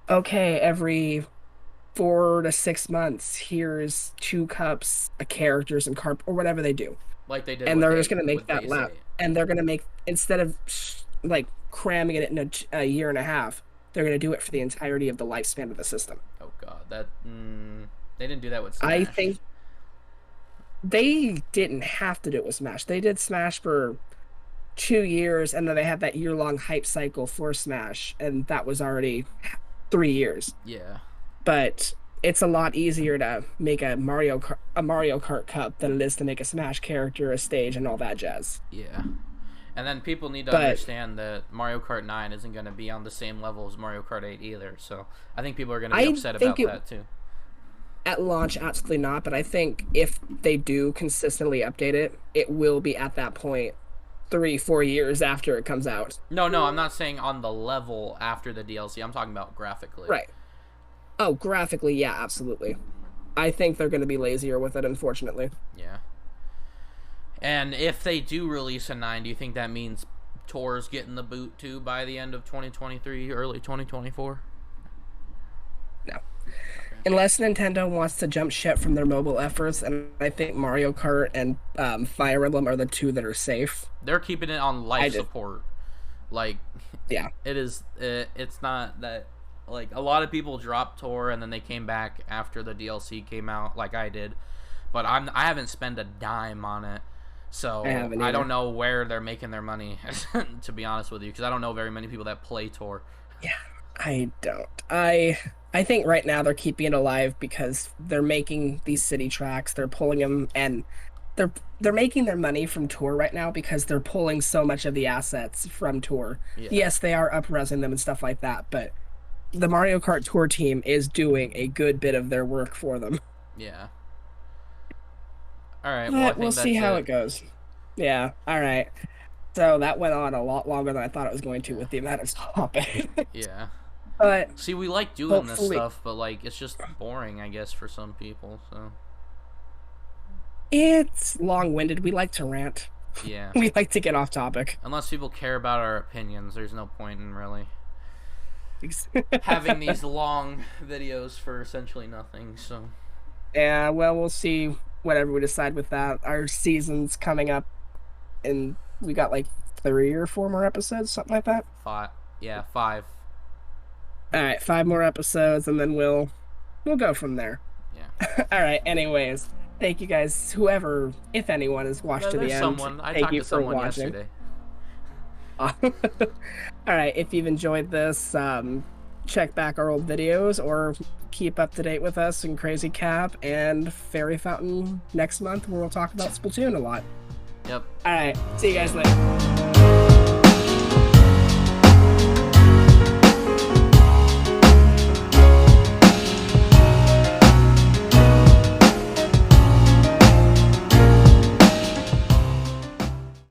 okay, every 4 to 6 months, here's 2 cups, a characters and carp or whatever they do, Like they did and with they're just gonna make that Phase lap, 8. and they're gonna make instead of like cramming it in a year and a half, they're gonna do it for the entirety of the lifespan of the system. Oh god, they didn't do that with I Smash. think they didn't have to do it with Smash. They did Smash for 2 years, and then they had that year-long hype cycle for Smash, and that was already 3 years. Yeah. But it's a lot easier to make a Mario Kart Cup than it is to make a Smash character, a stage, and all that jazz. Yeah. And then people need to But understand that Mario Kart 9 isn't going to be on the same level as Mario Kart 8 either. So I think people are going to be I upset think about that too. at launch, absolutely not. But I think if they do consistently update it, it will be at that point 3, 4 years after it comes out. No, I'm not saying on the level after the DLC. I'm talking about graphically. Right. Oh, graphically, yeah, absolutely. I think they're going to be lazier with it, unfortunately. Yeah. And if they do release a 9, do you think that means Tour's getting the boot too by the end of 2023, early 2024? No. Unless Nintendo wants to jump ship from their mobile efforts, and I think Mario Kart and Fire Emblem are the two that are safe. They're keeping it on life support. Like, yeah, it's not that, like, a lot of people dropped Tour and then they came back after the DLC came out, like I did. But I haven't spent a dime on it. So I don't know where they're making their money, to be honest with you, because I don't know very many people that play Tour. Yeah, I don't. I think right now they're keeping it alive because they're making these city tracks, they're pulling them, and they're making their money from Tour right now because they're pulling so much of the assets from Tour. Yeah. Yes, they are up-resing them and stuff like that, but the Mario Kart Tour team is doing a good bit of their work for them. Yeah. All right, well, we'll see how it goes. Yeah, all right. So that went on a lot longer than I thought it was going to with the amount of topics. Yeah. But see, we like doing this stuff, but like it's just boring, I guess, for some people. So it's long-winded. We like to rant. Yeah. We like to get off topic. Unless people care about our opinions, there's no point in really having these long videos for essentially nothing. So yeah, well, we'll see whatever we decide with that. Our season's coming up, and we got like 3 or 4 more episodes, something like that. 5. Yeah, 5. All right, 5 more episodes, and then we'll go from there. Yeah. All right. Anyways, thank you guys, whoever, if anyone, has watched to the end. Someone. I talked to someone yesterday. All right. If you've enjoyed this, check back our old videos or keep up to date with us in Crazy Cap and Fairy Fountain next month, where we'll talk about Splatoon a lot. Yep. All right. See you guys later.